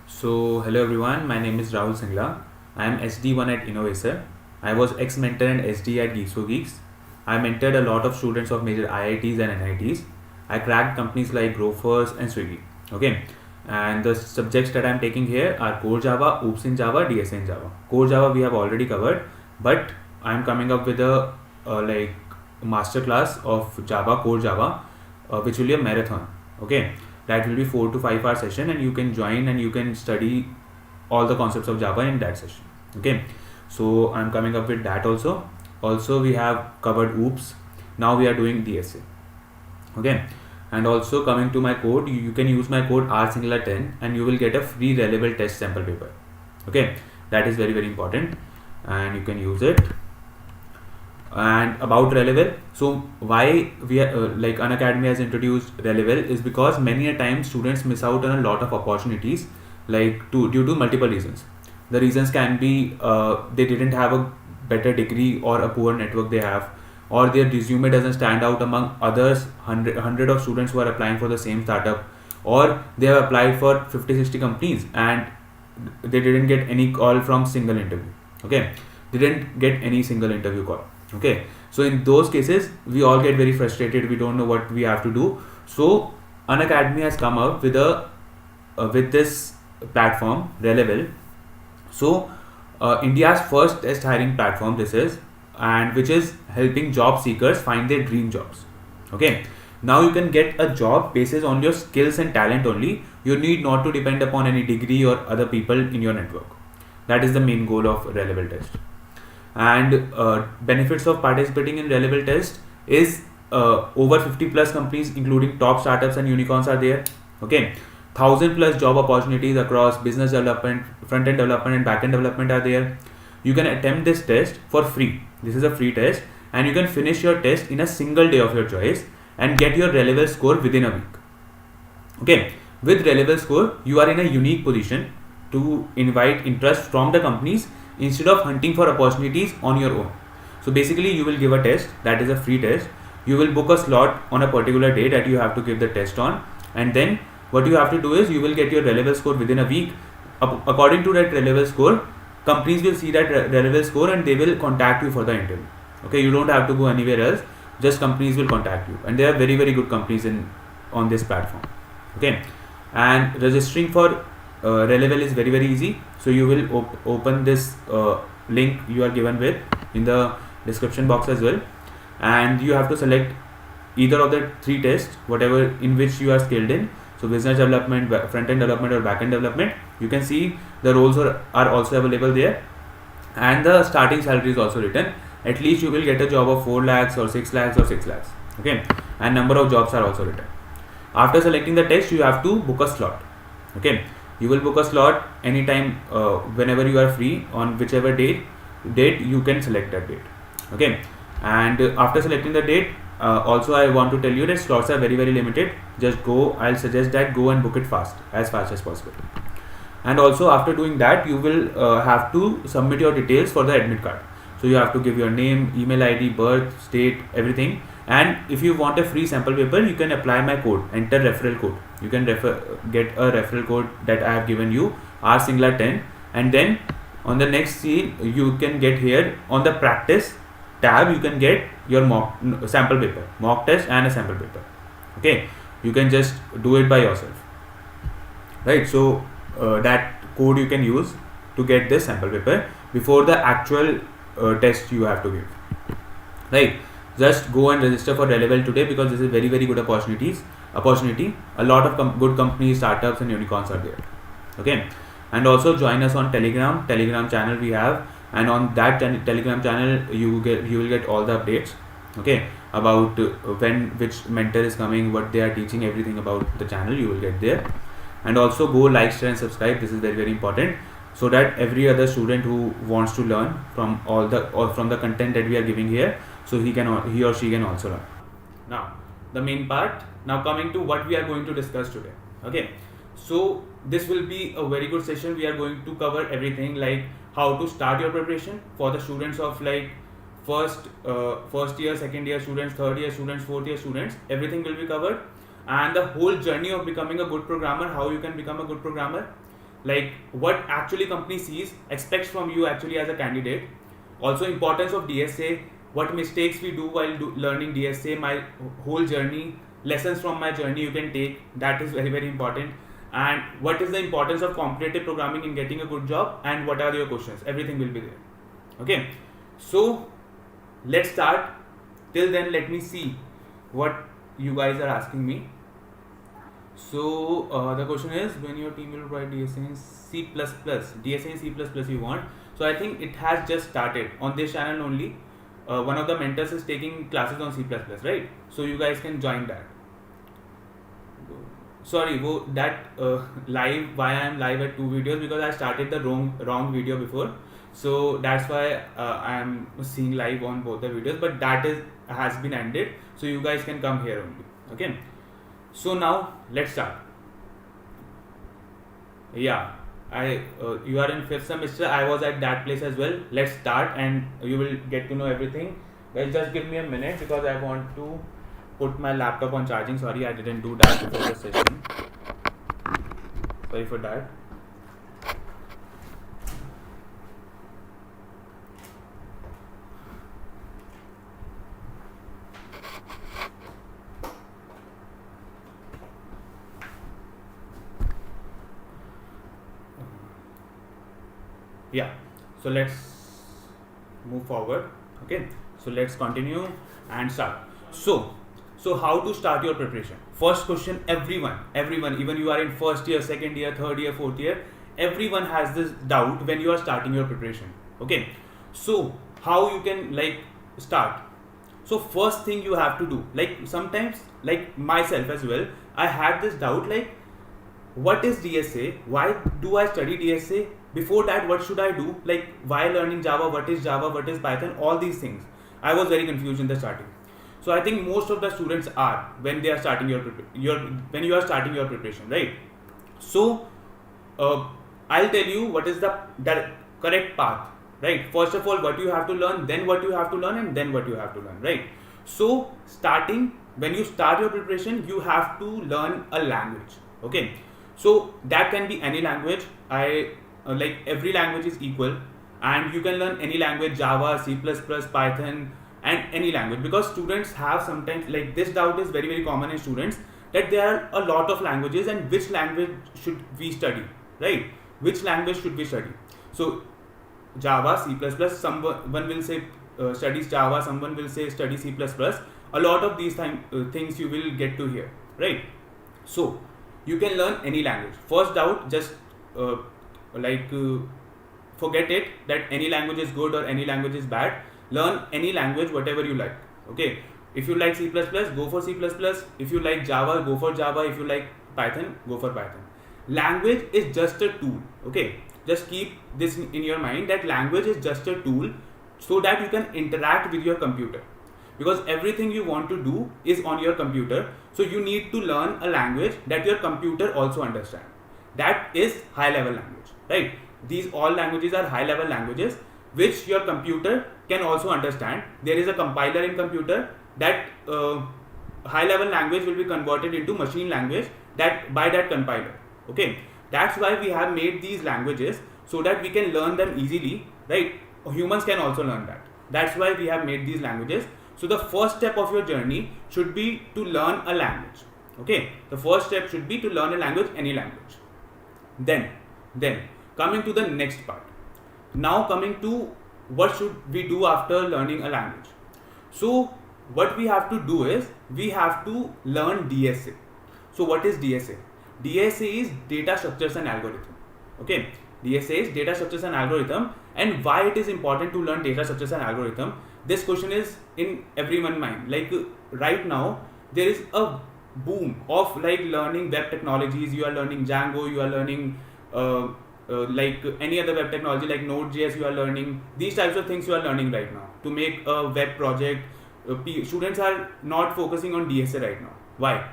So, hello everyone, my name is Rahul Singla. I am SD1 at Innovaser. I was ex-mentor and SD at Geeks for Geeks. I mentored a lot of students of major IITs and NITs. I cracked companies like Grofers and Swiggy. Okay, and the subjects that I am taking here are Core Java, Oops in Java, DSA in Java. Core Java we have already covered, but I am coming up with a like masterclass of Java, Core Java, which will be a marathon. Okay, that will be 4 to 5 hour session, and you can join and you can study all the concepts of Java in that session. Okay, so I'm coming up with that also. Also, we have covered Oops. Now we are doing DSA. Okay, and also coming to my code, you can use my code rsingler10 and you will get a free reliable test sample paper. Okay, that is very important, and you can use it. And about Relevel, so why we are, like Unacademy has introduced Relevel is because many a time students miss out on a lot of opportunities, like due to multiple reasons. The reasons can be they didn't have a better degree or a poor network they have, or their resume doesn't stand out among others, hundred of students who are applying for the same startup, or they have applied for 50-60 companies and they didn't get any call from single interview. Okay, they didn't get any single interview call. Okay, so in those cases we all get very frustrated, we don't know what we have to do. So Unacademy has come up with a with this platform Relevel. So India's first test hiring platform this is, and which is helping job seekers find their dream jobs. Okay, now you can get a job basis on your skills and talent only. You need not to depend upon any degree or other people in your network. That is the main goal of Relevel test. And benefits of participating in Relevel test is over 50 plus companies including top startups and unicorns are there. Okay, 1,000 plus job opportunities across business development, front end development and back end development are there. You can attempt this test for free. This is a free test, and you can finish your test in a single day of your choice and get your Relevel score within a week. Okay, with Relevel score you are in a unique position to invite interest from the companies instead of hunting for opportunities on your own. So basically you will give a test, that is a free test. You will book a slot on a particular day that you have to give the test on, and then what you have to do is you will get your Relevel score within a week. According to that Relevel score, companies will see that Relevel score and they will contact you for the interview. Okay, you don't have to go anywhere else, just companies will contact you, and there are very good companies in on this platform. Okay, and registering for Relevel is very easy. So you will open this link you are given with in the description box as well, and you have to select either of the three tests, whatever in which you are skilled in. So business development, front end development or back end development. You can see the roles are also available there, and the starting salary is also written. At least you will get a job of 4 lakhs or 6 lakhs or 6 lakhs. Okay, and number of jobs are also written. After selecting the test, you have to book a slot. Okay, you will book a slot anytime, whenever you are free, on whichever date you can select that date. Okay, and after selecting the date, also I want to tell you that slots are very limited. Just go, I'll suggest that go and book it as fast as possible. And also after doing that, you will have to submit your details for the admit card. So you have to give your name, email ID, birth, state, everything. And if you want a free sample paper, you can apply my code, enter referral code. You can get a referral code that I have given you, rsingler10, and then on the next scene you can get here on the practice tab, you can get your sample paper, mock test and a sample paper. Okay, you can just do it by yourself, right? So that code you can use to get this sample paper before the actual test you have to give, right? Just go and register for Relevel today, because this is very good opportunity. A lot of good companies, startups and unicorns are there. Okay, and also join us on Telegram channel we have, and on that Telegram channel you will get all the updates. Okay, about when which mentor is coming, what they are teaching, everything about the channel you will get there. And also go like, share and subscribe. This is very important, so that every other student who wants to learn from from the content that we are giving here, so he or she can also learn. Now the main part, now coming to what we are going to discuss today. Okay, so this will be a very good session. We are going to cover everything, like how to start your preparation for the students of like first year, second year students, third year students, fourth year students. Everything will be covered, and the whole journey of becoming a good programmer, how you can become a good programmer. like what actually company sees, expects from you actually as a candidate. Also importance of DSA, what mistakes we do while learning DSA, my whole journey, lessons from my journey you can take, that is very very important. And what is the importance of competitive programming in getting a good job, and what are your questions, everything will be there. Okay, so let's start. Till then let me see what you guys are asking me. So the question is, when your team will write DSA in C++, DSA in C++ you want. So I think it has just started on this channel only. One of the mentors is taking classes on C++, right? So you guys can join that. Sorry, that live, why I am live at 2 videos, because I started the wrong video before. So that's why I am seeing live on both the videos, but that has been ended. So you guys can come here only. Okay. So now let's start. Yeah, you are in 5th semester. I was at that place as well. Let's start and you will get to know everything. Guys, just give me a minute because I want to put my laptop on charging. Sorry, I didn't do that before the session. Sorry for that. Yeah, so let's move forward. Okay, so let's continue and start. So how to start your preparation? First question, everyone, even you are in first year, second year, third year, fourth year, everyone has this doubt when you are starting your preparation. Okay, so how you can like start? So first thing you have to do, like sometimes, like myself as well, I had this doubt, like what is DSA? Why do I study DSA? Before that, what should I do? Like, why learning Java? What is Java? What is Python? All these things. I was very confused in the starting. So I think most of the students are when they are starting when you are starting your preparation, right? So I'll tell you what is the correct path, right? First of all, what you have to learn, then what you have to learn, and then what you have to learn, right? So when you start your preparation, you have to learn a language. Okay, so that can be any language. Like every language is equal, and you can learn any language, Java, C++, Python, and any language, because students have sometimes like this doubt is very very common in students, that there are a lot of languages and which language should we study, right? Which language should we study? So Java, C++, someone will say studies Java, someone will say study C++. A lot of these things you will get to hear, right? So you can learn any language. First doubt, just forget it that any language is good or any language is bad. Learn any language, whatever you like. Okay, if you like C++, go for C++. If you like Java, go for Java. If you like Python, go for Python. Language is just a tool. Okay, just keep this in your mind, that language is just a tool so that you can interact with your computer, because everything you want to do is on your computer. So you need to learn a language that your computer also understands. That is high level language, right? These all languages are high level languages which your computer can also understand. There is a compiler in computer that high level language will be converted into machine language by that compiler. Okay, that's why we have made these languages, so that we can learn them easily, right? Humans can also learn that. That's why we have made these languages. So the first step of your journey should be to learn a language. Okay, the first step should be to learn a language, any language. Then coming to the next part. Now coming to what should we do after learning a language. So what we have to do is we have to learn DSA. So what is DSA? DSA is data structures and algorithm. Okay, DSA is data structures and algorithm. And why it is important to learn data structures and algorithm? This question is in everyone's mind. Like right now there is a boom of like learning web technologies. You are learning Django, you are learning like any other web technology like Node.js, you are learning these types of things. You are learning right now to make a web project. Students are not focusing on DSA right now. Why?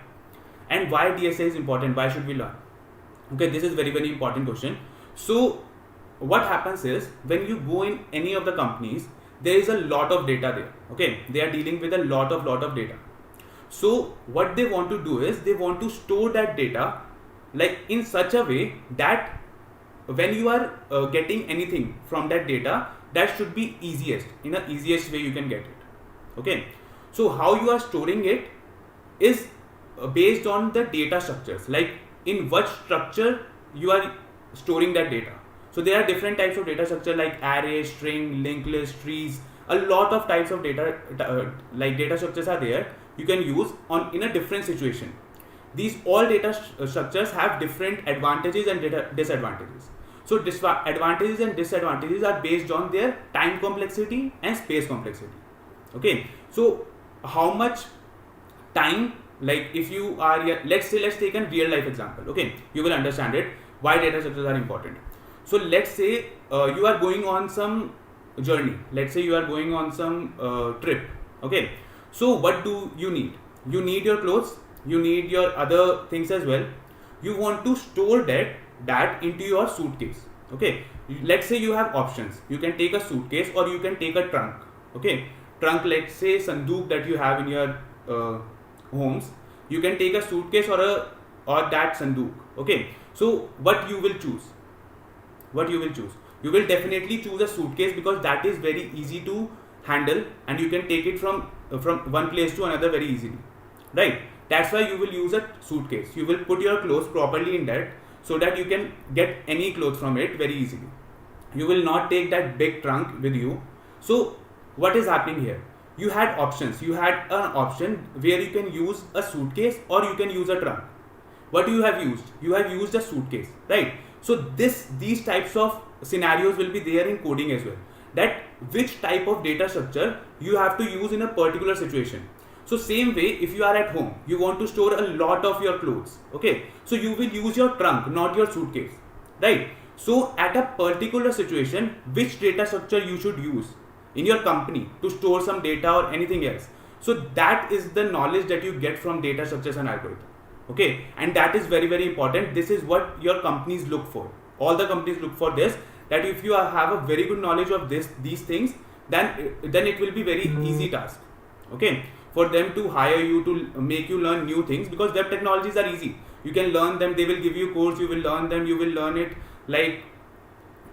And why DSA is important? Why should we learn? Okay, this is very very important question. So what happens is, when you go in any of the companies, there is a lot of data there. Okay, they are dealing with a lot of data. So what they want to do is they want to store that data like in such a way that when you are getting anything from that data, that should be easiest, in the easiest way you can get it. Okay, so how you are storing it is based on the data structures, like in what structure you are storing that data. So there are different types of data structure like array, string, linked list, trees. A lot of types of data like data structures are there you can use on in a different situation. These all data structures have different advantages and disadvantages. So advantages and disadvantages are based on their time complexity and space complexity. Okay, so how much time, like if you are, let's take a real life example. Okay, you will understand it why data structures are important. So let's say you are going on some journey, let's say you are going on some trip. Okay, so what do you need? You need your clothes, you need your other things as well. You want to store that into your suitcase. Okay, let's say you have options. You can take a suitcase or you can take a trunk. Okay, trunk, let's say sandook that you have in your homes. You can take a suitcase or that sandook. Okay, so what you will choose? You will definitely choose a suitcase because that is very easy to handle and you can take it from one place to another very easily, right? That's why you will use a suitcase. You will put your clothes properly in that so that you can get any clothes from it very easily. You will not take that big trunk with you. So what is happening here? You had options. You had an option where you can use a suitcase or you can use a trunk. What you have used? You have used a suitcase, right? So these types of scenarios will be there in coding as well. That which type of data structure you have to use in a particular situation. So same way, if you are at home, you want to store a lot of your clothes. Okay, so you will use your trunk, not your suitcase, right? So at a particular situation, which data structure you should use in your company to store some data or anything else. So that is the knowledge that you get from data structures and algorithms. Okay, and that is very, very important. This is what your companies look for. All the companies look for this, that if you have a very good knowledge of these things, then it will be very easy task. Okay, for them to hire you, to make you learn new things, because web technologies are easy. You can learn them. They will give you course. You will learn them. You will learn it like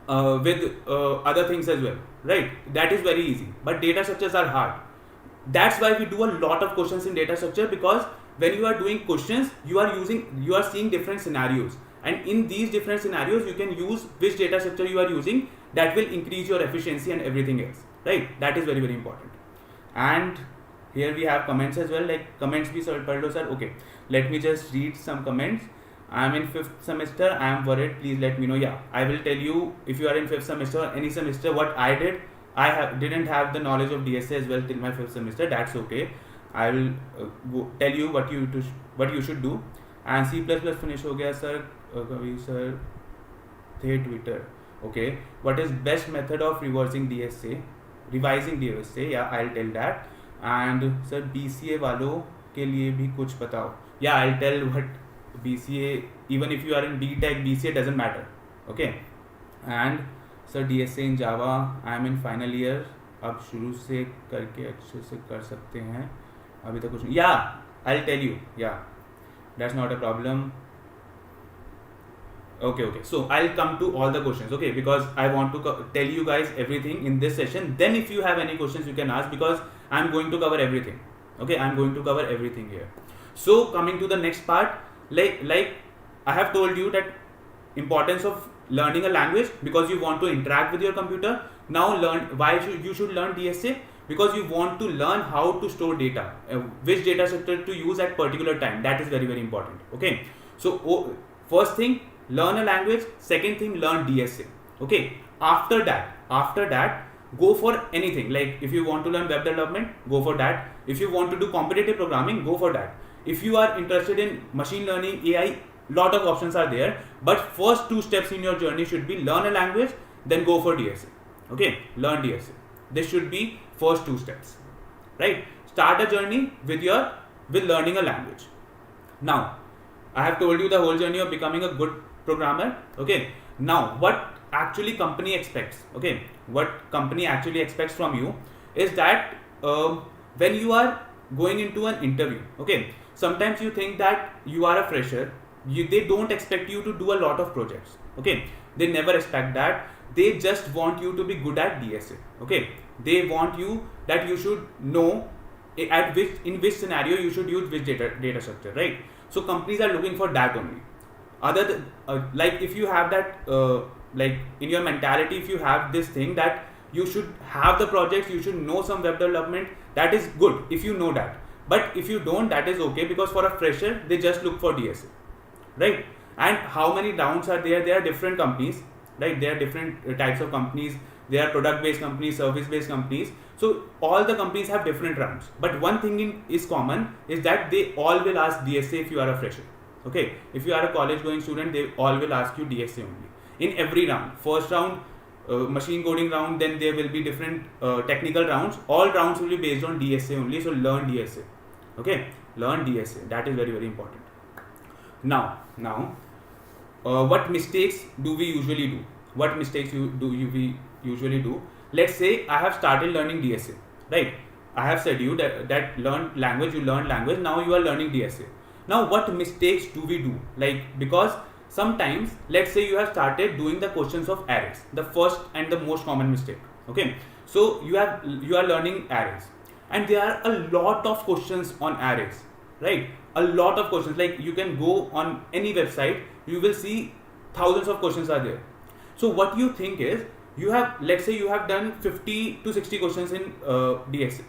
with other things as well, right? That is very easy. But data structures are hard. That's why we do a lot of questions in data structure, because when you are doing questions, you are seeing different scenarios, and in these different scenarios you can use which data structure you are using. That will increase your efficiency and everything else, right? That is very, very important. And here we have comments as well, like comments bhi sir padh lo sir. Okay, let me just read some comments. I am in 5th semester, I am worried, please let me know. Yeah, I will tell you, if you are in 5th semester or any semester, what I did. Didn't have the knowledge of DSA as well till my 5th semester. That's okay. I will tell you what you should do. And C++ finish ho gaya sir. Kavi sir the Twitter. Okay, what is best method of revising DSA? Yeah, I'll tell that. And sir, BCA वालों के लिए भी कुछ बताओ. Yeah, I'll tell what BCA, even if you are in BTech, BCA doesn't matter. Okay, and sir DSA in Java, I am in final year. अब शुरू से करके अच्छे से कर सकते हैं, अभी तक कुछ नहीं. Yeah, I'll tell you. Yeah, that's not a problem. Okay. So I'll come to all the questions. Okay, because I want to tell you guys everything in this session. Then if you have any questions, you can ask, because I'm going to cover everything. Okay, I'm going to cover everything here. So coming to the next part, like I have told you that importance of learning a language, because you want to interact with your computer. Now why you should learn DSA, because you want to learn how to store data, which data structure to use at particular time. That is very, very important. Okay, so first thing, learn a language. Second thing, learn DSA. Okay, after that go for anything. Like if you want to learn web development, go for that. If you want to do competitive programming, go for that. If you are interested in machine learning, AI, lot of options are there, but first 2 steps in your journey should be learn a language, then go for DSA. Okay, learn DSA. This should be first 2 steps, right? Start a journey with learning a language. Now I have told you the whole journey of becoming a good programmer. Okay, now what actually company expects, okay, what company actually expects from you is that when you are going into an interview, okay, sometimes you think that you are a fresher, they don't expect you to do a lot of projects. Okay, they never expect that. They just want you to be good at DSA. Okay, they want you that you should know at which, in which scenario you should use which data structure, right? So companies are looking for that only. Other than, like if you have that like in your mentality, if you have this thing that you should have the projects, you should know some web development, that is good if you know that. But if you don't, that is okay, because for a fresher they just look for DSA, right? And how many rounds are there? There are different companies, right? There are different types of companies. There are product based companies, service based companies. So all the companies have different rounds, but one thing is common, is that they all will ask DSA if you are a fresher. Okay, if you are a college going student, they all will ask you DSA only in every round. First round, machine coding round, then there will be different technical rounds. All rounds will be based on DSA only, so learn DSA. Okay, learn DSA, that is very, very important. Now what mistakes do we usually do? What mistakes we usually do? Let's say I have started learning DSA, right? I have said you that learn language, you learn language, now you are learning DSA. Now what mistakes do we do? Like, because sometimes, let's say you have started doing the questions of arrays, the first and the most common mistake. Okay, so you are learning arrays, and there are a lot of questions on arrays, right? A lot of questions. Like, you can go on any website, you will see thousands of questions are there. So what you think is, you have, let's say you have done 50 to 60 questions in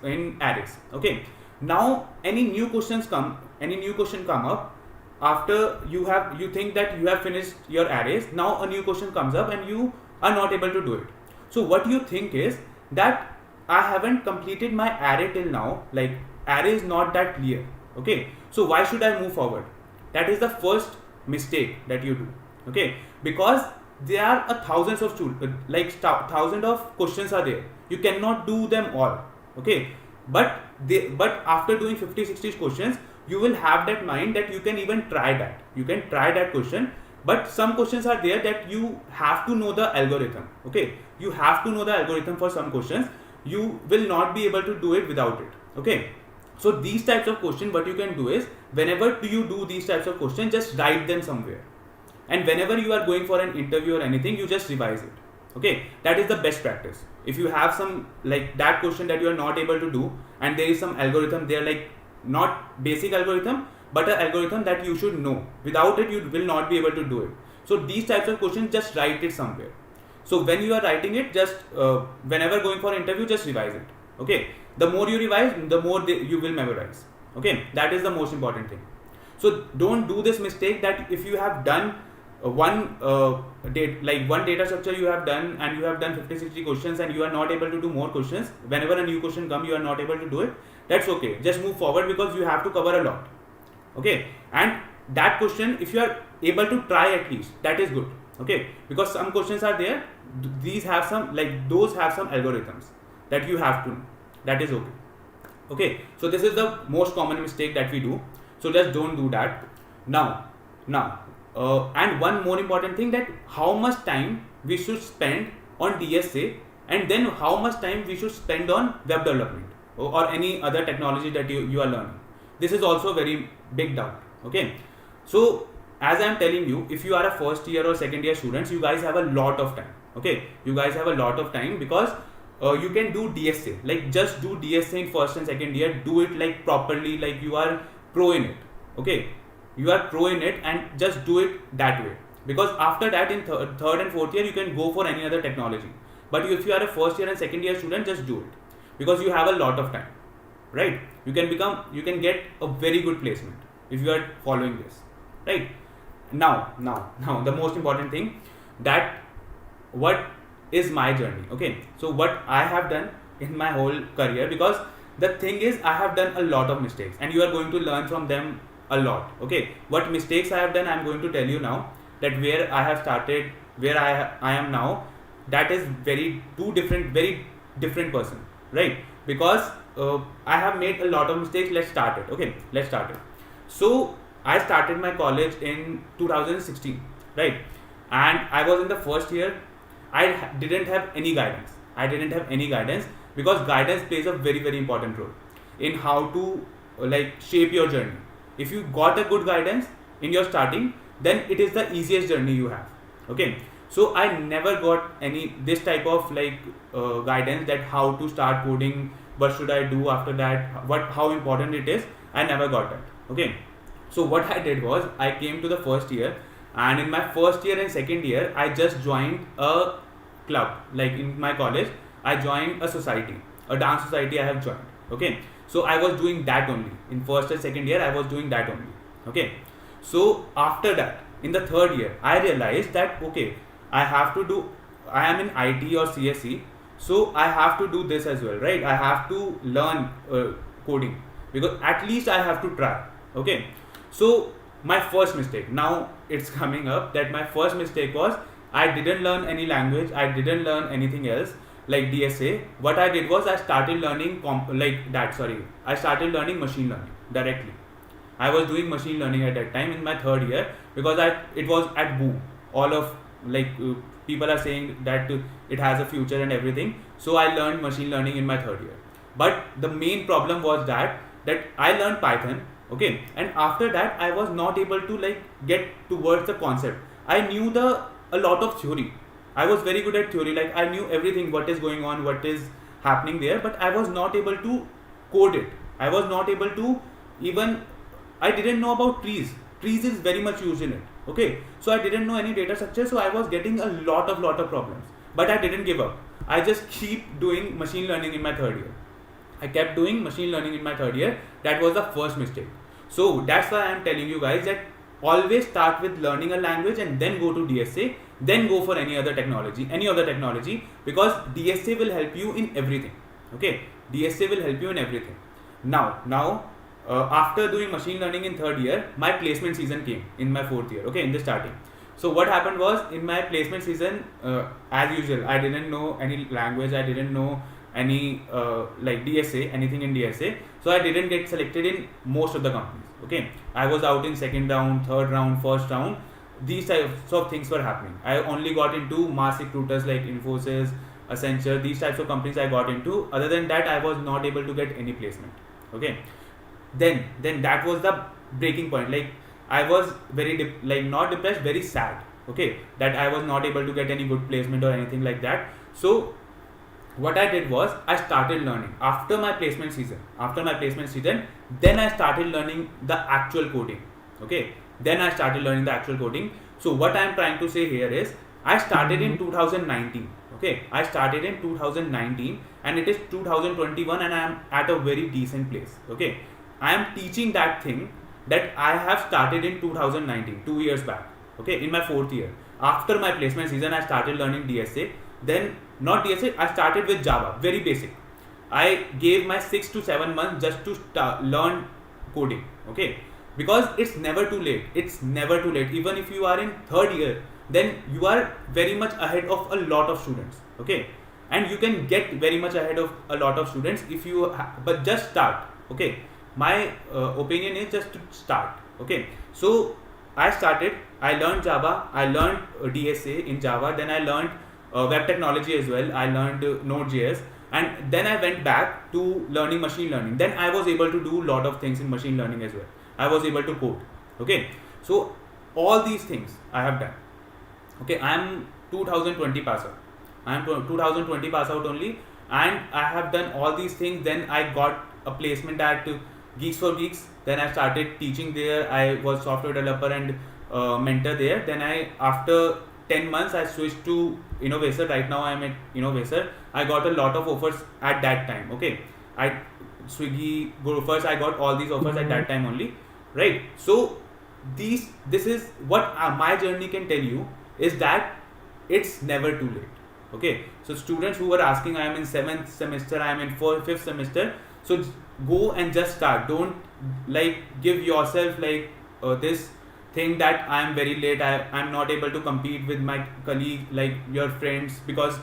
in arrays. Okay, now any new question come up after you think that you have finished your arrays. Now a new question comes up and you are not able to do it. So what you think is that I haven't completed my array till now, like array is not that clear. Okay, so why should I move forward? That is the first mistake that you do. Okay, because there are thousands of thousands of questions are there, you cannot do them all. Okay, but after doing 50-60 questions, you will have that mind that you can even try that question. But some questions are there that you have to know the algorithm. Okay, you have to know the algorithm for some questions. You will not be able to do it without it. Okay, so these types of questions, what you can do is, whenever you do these types of questions, just write them somewhere, and whenever you are going for an interview or anything, you just revise it. Okay, that is the best practice. If you have some, like, that question that you are not able to do, and there is some algorithm there, like not basic algorithm, but an algorithm that you should know, without it you will not be able to do it. So these types of questions, just write it somewhere. So when you are writing it, just whenever going for interview, just revise it. Okay, the more you revise, the more you will memorize. Okay, that is the most important thing. So don't do this mistake that if you have done one data structure you have done, and you have done 50-60 questions, and you are not able to do more questions, whenever a new question comes you are not able to do it, that's okay, just move forward, because you have to cover a lot. Okay, and that question, if you are able to try at least, that is good. Okay, because some questions are there, these have some, like those have some algorithms that you have to know, that is okay. Okay, so this is the most common mistake that we do, so just don't do that. Now and one more important thing, that how much time we should spend on DSA, and then how much time we should spend on web development or any other technology that you are learning. This is also a very big doubt. Okay, so as I am telling you, if you are a first year or second year students, you guys have a lot of time. Okay, you guys have a lot of time, because you can do DSA, like just do DSA in first and second year, do it like properly, like you are pro in it. Okay, you are pro in it, and just do it that way, because after that in third and fourth year you can go for any other technology. But if you are a first year and second year student, just do it, because you have a lot of time, right? You can get a very good placement if you are following this, right? Now the most important thing, that what is my journey. Okay, so what I have done in my whole career, because the thing is, I have done a lot of mistakes, and you are going to learn from them a lot. Okay, what mistakes I have done, I am going to tell you now, that where I have started, where I am now, that is very different person, right? Because I have made a lot of mistakes. Let's start it. Okay, let's start it. So I started my college in 2016, right? And I was in the first year. I didn't have any guidance. Because guidance plays a very, very important role in how to like shape your journey. If you got a good guidance in your starting, then it is the easiest journey you have. Okay, so I never got any this type of guidance that how to start coding, what should I do after that, what how important it is. I never got that. Okay, so what I did was I came to the first year, and in my first year and second year I just joined a club. Like in my college I joined a society, a dance society I have joined. Okay, so I was doing that only in first and second year. I was doing that only. Okay, so after that in the third year I realized that okay, I have to do, I am in IT or CSE, so I have to do this as well, right? I have to learn coding, because at least I have to try. Okay, so my first mistake, now it's coming up, that my first mistake was I didn't learn any language, I didn't learn anything else like DSA. What I did was I started learning I started learning machine learning directly. I was doing machine learning at that time in my third year, because it was at boom. All of people are saying that it has a future and everything. So I learned machine learning in my third year. But the main problem was that I learned Python. Okay, and after that I was not able to get towards the concept. I knew a lot of theory. I was very good at theory. Like I knew everything, what is going on, what is happening there, but I was not able to code it. I was not able to even, I didn't know about trees. Trees is very much used in it. Okay, so I didn't know any data structure, so I was getting a lot of problems. But I didn't give up. I just keep doing machine learning in my third year. I kept doing machine learning in my third year. That was the first mistake. So that's why I am telling you guys that always start with learning a language and then go to DSA, then go for any other technology, because DSA will help you in everything. Okay, DSA will help you in everything. Now, after doing machine learning in third year, my placement season came in my fourth year. Okay, in the starting. So what happened was, in my placement season, as usual, I didn't know any language, I didn't know any DSA, anything in DSA. So I didn't get selected in most of the companies. Okay, I was out in second round, third round, first round. These types of things were happening. I only got into mass recruiters like Infosys, Accenture, these types of companies I got into. Other than that, I was not able to get any placement. Okay, then that was the breaking point. Like I was very not depressed, very sad. Okay, that I was not able to get any good placement or anything like that. So what I did was I started learning after my placement season. Then I started learning the actual coding. Okay, then I started learning the actual coding. So what I am trying to say here is, I started in 2019. Okay, I started in 2019 and it is 2021 and I am at a very decent place. Okay, I am teaching that thing that I have started in 2019, 2 years back. Okay, in my fourth year. After my placement season, I started learning DSA. Then, not DSA, I started with Java, very basic. I gave my 6 to 7 months just to learn coding. Okay, because it's never too late. Even if you are in third year, then you are very much ahead of a lot of students. Okay, and you can get very much ahead of a lot of students if you but just start. Okay, my opinion is just to start. Okay, so I started, I learned Java, I learned DSA in Java, then I learned web technology as well, I learned Node.js, and then I went back to learning machine learning. Then I was able to do a lot of things in machine learning as well. I was able to code. Okay, so all these things I have done. Okay, I am 2020 pass out. I am 2020 pass out only, and I have done all these things. Then I got a placement at Geeks for Geeks. Then I started teaching there. I was software developer and mentor there. Then after 10 months, I switched to Innovaser. Right now I am at Innovaser. I got a lot of offers at that time. Okay, Swiggy, Grofers, I got all these offers at that time only. Right. So this is what my journey can tell you, is that it's never too late. Okay, so students who are asking, I am in 7th semester, I am in 5th semester, so go and just start. Don't give yourself this thing that I am very late, I am not able to compete with my colleague, like your friends, because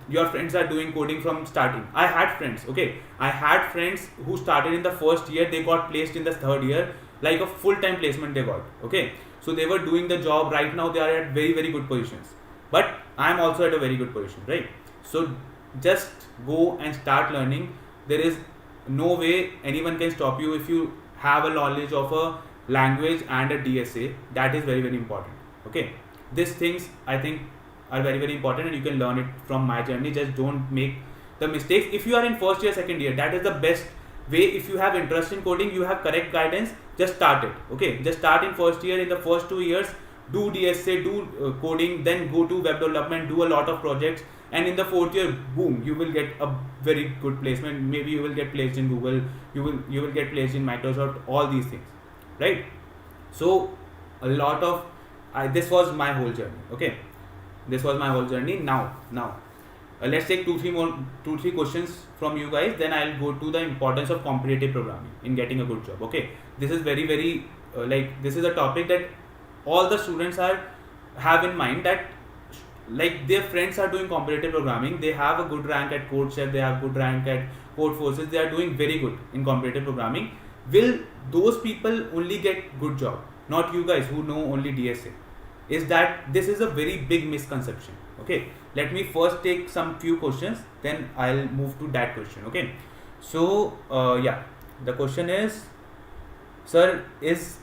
your friends are doing coding from starting. I had friends who started in the first year, they got placed in the third year, like a full-time placement they got. Okay, so they were doing the job. Right now they are at very, very good positions, but I am also at a very good position, right? So just go and start learning. There is no way anyone can stop you if you have a knowledge of a language and a DSA. That is very, very important. Okay, these things I think are very very important, and you can learn it from my journey. Just don't make the mistakes. If you are in first year, second year, that is the best way. If you have interest in coding, you have correct guidance, just start it. Okay, just start in first year. In the first 2 years, do DSA, do coding, then go to web development, do a lot of projects, and in the fourth year, boom, you will get a very good placement. Maybe you will get placed in Google, you will get placed in Microsoft, all these things, right? So a lot of this was my whole journey. Okay, this was my whole journey. Now let's take two three questions from you guys, then I'll go to the importance of competitive programming in getting a good job. Okay, this is very very this is a topic that all the students have in mind, that like their friends are doing competitive programming, they have a good rank at CodeChef, they have good rank at Codeforces, they are doing very good in competitive programming. Will those people only get good job, not you guys who know only DSA? Is that this is a very big misconception. Okay, let me first take some few questions, then I'll move to that question. Okay, so yeah, the question is, sir, is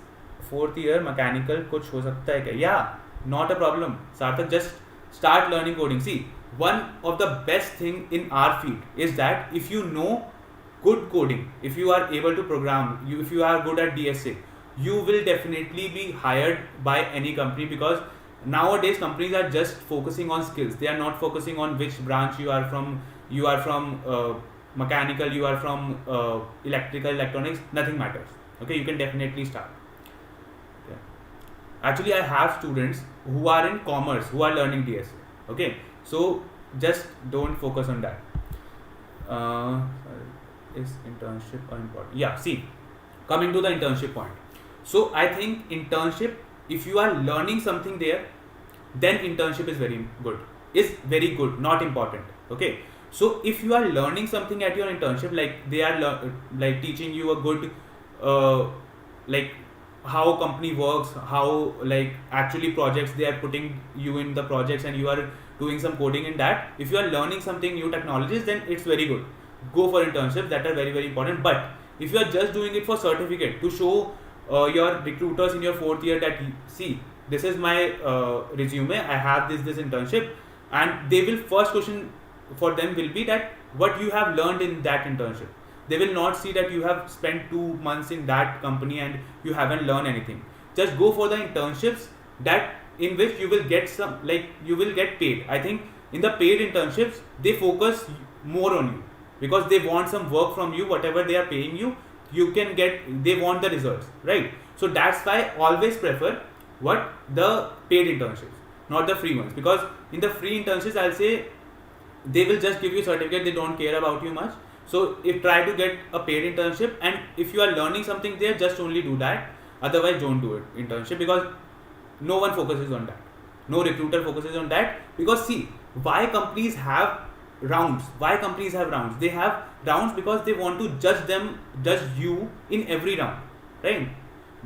fourth year mechanical कुछ हो सकता है क्या? Yeah, not a problem. Sarthak, just start learning coding. See, one of the best thing in our field is that if you know good coding, if you are able to program, if you are good at DSA, you will definitely be hired by any company, because nowadays companies are just focusing on skills. They are not focusing on which branch you are from. You are from mechanical, you are from electrical, electronics, nothing matters. Okay, you can definitely start. Okay. Actually, I have students who are in commerce who are learning DSA. Okay, so just don't focus on that. Is internship important? Yeah, see, coming to the internship point. So I think internship, if you are learning something there, then internship is very good. Is very good, not important. Okay. So if you are learning something at your internship, like they are like teaching you a good like how company works, how like actually projects they are putting you in the projects, and you are doing some coding in that. If you are learning something new technologies, then it's very good. Go for internships, that are very very important. But if you are just doing it for certificate to show your recruiters in your fourth year that see, this is my resume, I have this internship, and they will first question for them will be that what you have learned in that internship. They will not see that you have spent 2 months in that company and you haven't learned anything. Just go for the internships that in which you will get some, like you will get paid. I think in the paid internships they focus more on you, because they want some work from you. Whatever they are paying you, you can get, they want the results, right? So that's why I always prefer what the paid internships, not the free ones, because in the free internships I'll say they will just give you certificate, they don't care about you much. So if try to get a paid internship, and if you are learning something there, just only do that. Otherwise don't do it internship, because no one focuses on that, no recruiter focuses on that. Because see, why companies have rounds? They have rounds because they want to judge you in every round, right?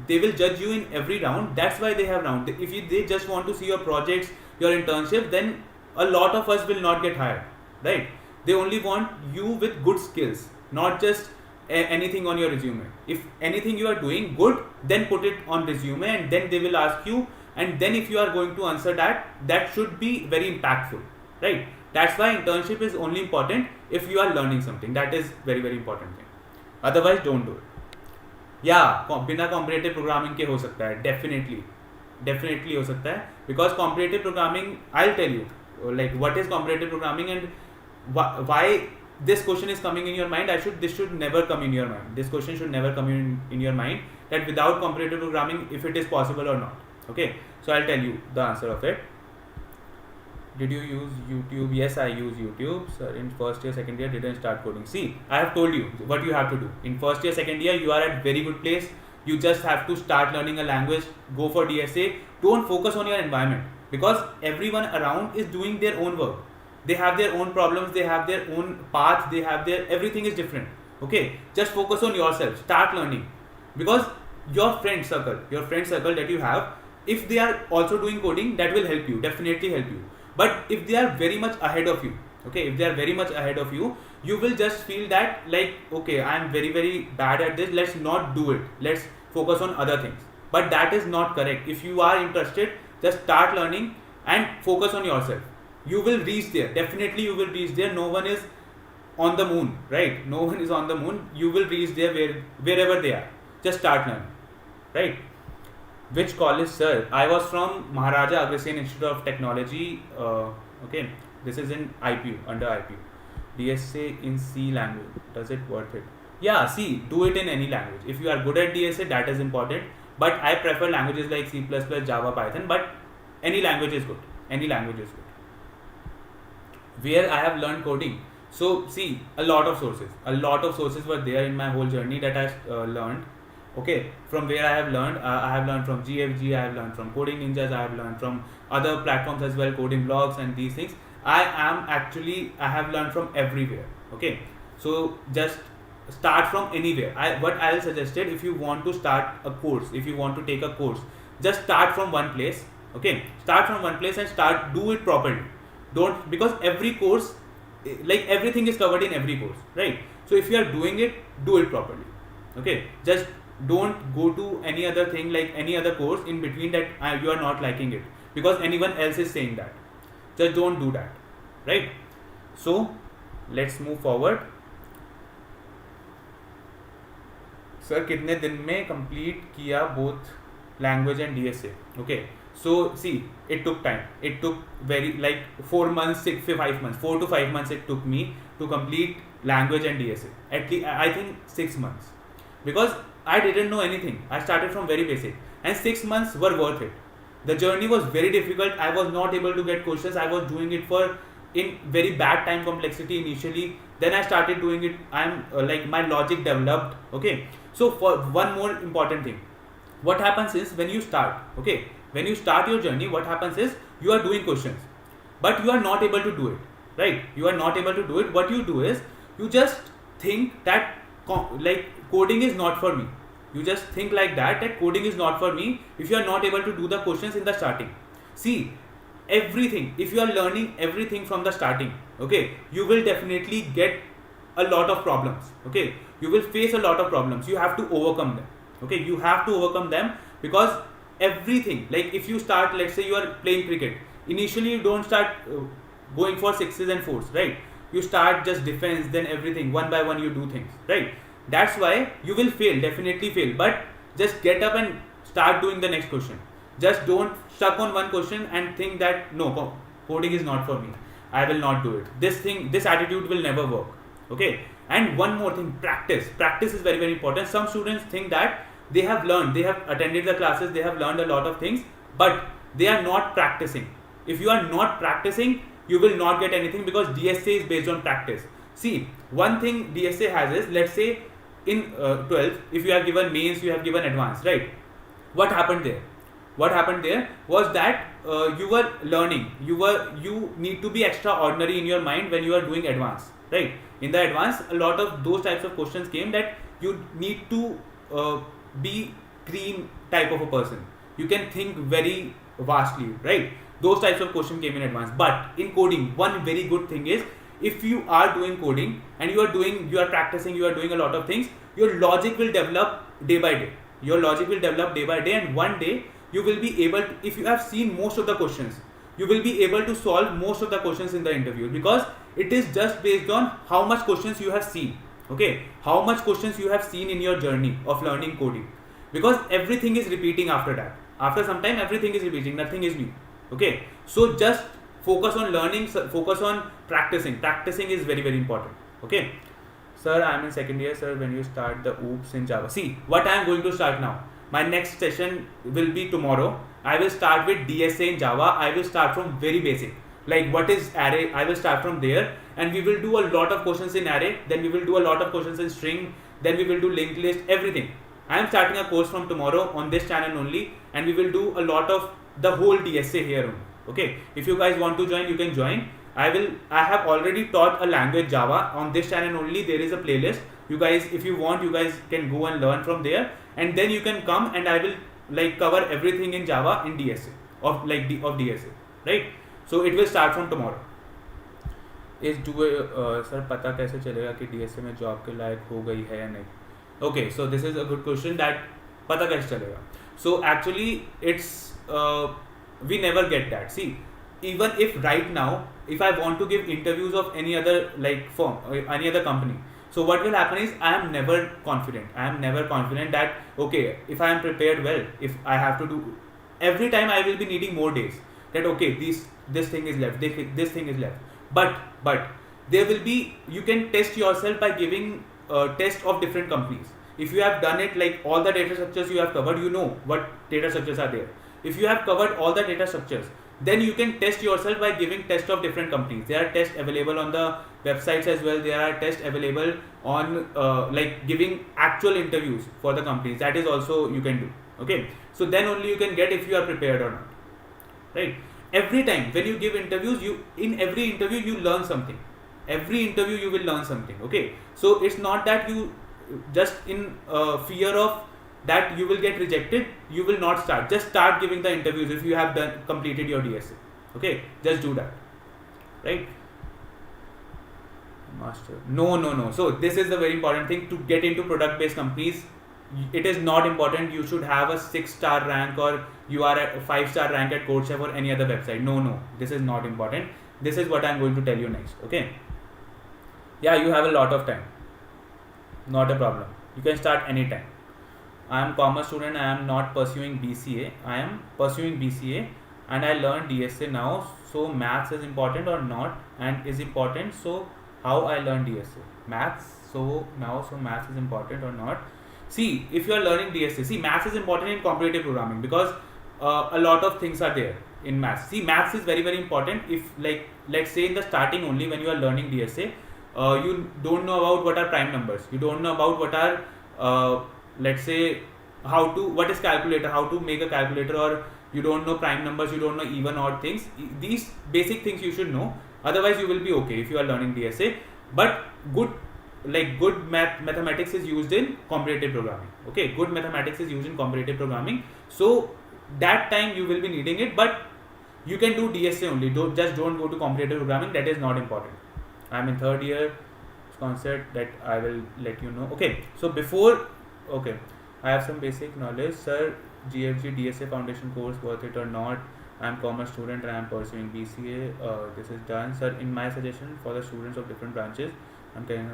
They will judge you in every round. That's why they have round. If they just want to see your projects, your internship, then a lot of us will not get hired, right? They only want you with good skills, not just anything on your resume. If anything you are doing good, then put it on resume, and then they will ask you, and then if you are going to answer that should be very impactful, right? That's why internship is only important if you are learning something. That is very very important thing. Otherwise don't do it. Yeah, बिना competitive programming के हो सकता है, definitely हो सकता है, because competitive programming, I'll tell you like what is competitive programming and why this question is coming in your mind. This should never come in your mind. This question should never come in your mind, that without competitive programming, if it is possible or not. Okay, so I'll tell you the answer of it. Did you use YouTube? Yes, I use YouTube. Sir, in first year, second year, didn't start coding. See, I have told you what you have to do. In first year, second year, you are at very good place. You just have to start learning a language. Go for DSA. Don't focus on your environment, because everyone around is doing their own work. They have their own problems. They have their own path. They have everything is different. Okay, just focus on yourself. Start learning, because your friend circle that you have, if they are also doing coding, that will help you. Definitely help you. But if they are very much ahead of you, okay, you will just feel that like, okay, I am very very bad at this, let's not do it, let's focus on other things. But that is not correct. If you are interested, Just start learning and focus on yourself. You will reach there. Definitely you will reach there. No one is on the moon, right? No one is on the moon. You will reach there wherever they are. Just start learning, right? Which college, sir? I was from Maharaja Agrasen Institute of Technology. Okay, this is in IPU, under IPU. DSA in C language. Does it worth it? Yeah, see, do it in any language. If you are good at DSA, that is important. But I prefer languages like C++, Java, Python. But any language is good. Any language is good. Where I have learned coding. So see, a lot of sources were there in my whole journey that I learned. Okay, from where I have learned from GFG, I have learned from Coding Ninjas, I have learned from other platforms as well, coding blogs and these things. I have learned from everywhere. Okay, so just start from anywhere. What I will suggest is, if you want to start a course, if you want to take a course, just start from one place. Okay, start from one place and do it properly. Don't, because every course, like everything is covered in every course, right? So if you are doing it, do it properly. Okay, just don't go to any other thing, like any other course in between that you are not liking it because anyone else is saying that. Just don't do that, right? So let's move forward. Sir, कितने दिन में complete किया both language and DSA? Okay, so see, it took time. It took very, like 4 months, 5 months, 4 to 5 months it took me to complete language and DSA. At least I think 6 months, because I didn't know anything. I started from very basic, and 6 months were worth it. The journey was very difficult. I was not able to get questions. I was doing it in very bad time complexity initially. Then I started doing it. Like my logic developed. Okay. So for one more important thing, what happens is when you start, okay, when you start your journey, what happens is you are doing questions, but you are not able to do it, right? You are not able to do it. What you do is you just think that like coding is not for me. You just think like that coding is not for me if you are not able to do the questions in the starting. See, everything, if you are learning everything from the starting, okay, you will definitely get a lot of problems. Okay, you will face a lot of problems. You have to overcome them. Okay, you have to overcome them, because everything, like if you start, let's say you are playing cricket, initially you don't start going for sixes and fours, right? You start just defense, then everything, one by one you do things, right? That's why you will fail, definitely fail, but just get up and start doing the next question. Just don't stuck on one question and think that no, coding is not for me, I will not do it. This attitude will never work. Okay, and one more thing, practice is very, very important. Some students think that they have attended the classes, they have learned a lot of things, but they are not practicing. If you are not practicing, you will not get anything, because DSA is based on practice. See, one thing DSA has is, let's say in 12th, if you have given mains, you have given advanced, right? What happened there? What happened there was that you were learning, you need to be extraordinary in your mind when you are doing advanced, right? In the advanced, a lot of those types of questions came that you need to be cream type of a person. You can think very vastly, right? Those types of questions came in advanced. But in coding, one very good thing is, if you are doing coding and you are practicing, you are doing a lot of things, your logic will develop day by day. Your logic will develop day by day, and one day you will be able to, if you have seen most of the questions, you will be able to solve most of the questions in the interview, because it is just based on how much questions you have seen. Okay, how much questions you have seen in your journey of learning coding, because everything is repeating after that. After some time, everything is repeating, nothing is new. Okay, so just focus on learning, focus on practicing. Practicing is very, very important. Okay, sir, I am in second year, sir. When you start the OOPS in Java, see what I am going to start now. My next session will be tomorrow. I will start with DSA in Java. I will start from very basic, like what is array. I will start from there, and we will do a lot of questions in array. Then we will do a lot of questions in string. Then we will do linked list, everything. I am starting a course from tomorrow on this channel only, and we will do a lot of the whole DSA here only. Okay, if you guys want to join, you can join. I have already taught a language, Java, on this channel only. There is a playlist. You guys, if you want, you guys can go and learn from there, and then you can come and I will like cover everything in Java in DSA of DSA, right? So it will start from tomorrow. Sir पता कैसे चलेगा कि DSA में job के लायक हो गई है या नहीं? Okay, so this is a good question, that पता कैसे चलेगा? So actually it's we never get that. See, even if right now, if I want to give interviews of any other like firm or any other company, so what will happen is I am never confident. I am never confident that okay, if I am prepared well, if I have to do every time, I will be needing more days. That okay, this thing is left, this thing is left. But there will be, you can test yourself by giving test of different companies. If you have done it, like all the data structures you have covered, you know what data structures are there. If you have covered all the data structures, then you can test yourself by giving test of different companies. There are tests available on the websites as well. There are tests available on like giving actual interviews for the companies. That is also you can do. Okay, so then only you can get if you are prepared or not. Right? Every time when you give interviews, in every interview you learn something. Every interview you will learn something. Okay, so it's not that you just in fear of that you will get rejected, you will not start. Just start giving the interviews if you have completed your DSA. Okay, just do that. Right? Master. No. So this is the very important thing to get into product-based companies. It is not important you should have a 6-star rank or you are at a 5-star rank at CodeChef or any other website. No. This is not important. This is what I am going to tell you next. Okay. Yeah, you have a lot of time. Not a problem. You can start anytime. I am commerce student. I am not pursuing BCA. I am pursuing BCA and I learned DSA now. So maths is important or not, and is important. So how I learned DSA? Maths. So maths is important or not? See, if you are learning DSA, see, maths is important in competitive programming because a lot of things are there in maths. See, maths is very, very important. If like, let's say in the starting only when you are learning DSA, you don't know about what are prime numbers. You don't know about what are, let's say, what is calculator, how to make a calculator, or you don't know prime numbers, you don't know even odd things. These basic things you should know. Otherwise, you will be okay if you are learning DSA. But good mathematics is used in competitive programming. Okay, good mathematics is used in competitive programming. So that time you will be needing it, but you can do DSA only. Don't go to competitive programming. That is not important. I am in 3rd year concept that I will let you know. Okay, so I have some basic knowledge. Sir, GFG DSA foundation course worth it or not? I am commerce student and I am pursuing BCA. This is done. Sir, in my suggestion for the students of different branches, I'm telling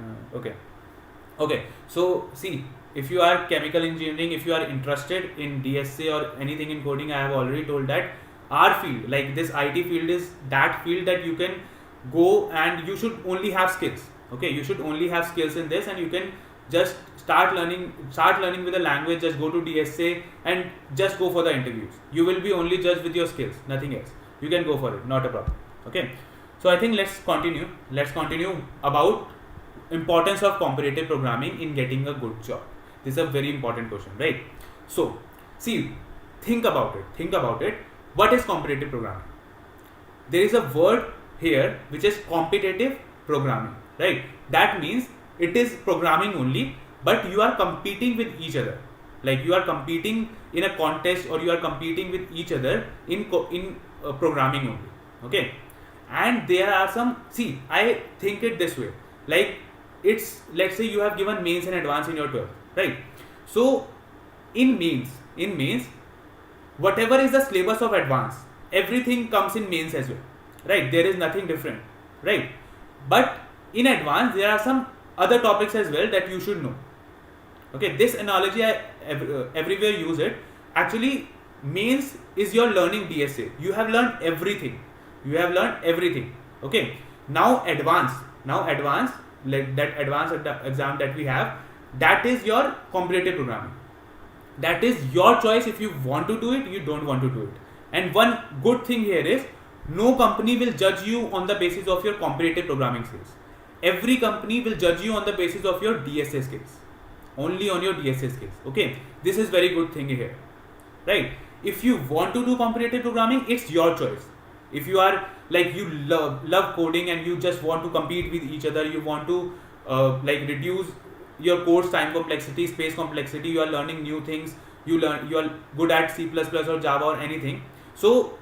okay. So see, if you are chemical engineering, if you are interested in DSA or anything in coding, I have already told that our field, like this IT field, is that field that you can go and you should only have skills. Okay, you should only have skills in this, and you can just start learning with a language. Just go to DSA and just go for the interviews. You will be only judged with your skills, nothing else. You can go for it, not a problem. Okay, so I think let's continue about importance of competitive programming in getting a good job. This is a very important question, right? So see, think about it. What is competitive programming? There is a word here which is competitive programming, right? That means it is programming only, but you are competing with each other. Like you are competing in a contest, or you are competing with each other in programming only. Okay, and there are some. See, I think it this way. Like it's, let's say you have given mains and advance in your 12th, right? So in mains, whatever is the syllabus of advance, everything comes in mains as well, right? There is nothing different, right? But in advance, there are some other topics as well that you should know. Okay, this analogy I everywhere use it. Actually, mains is your learning DSA. You have learned everything. Okay, now advance, like that advanced exam that we have, that is your competitive programming. That is your choice. If you want to do it, you don't want to do it. And one good thing here is, no company will judge you on the basis of your competitive programming skills. Every company will judge you on the basis of your DSA skills. Only on your DSA skills. Okay, this is very good thing here, right? If you want to do competitive programming, it's your choice. If you are like, you love coding and you just want to compete with each other, you want to like reduce your course time complexity, space complexity, you are learning new things, you are good at C++ or Java or anything, so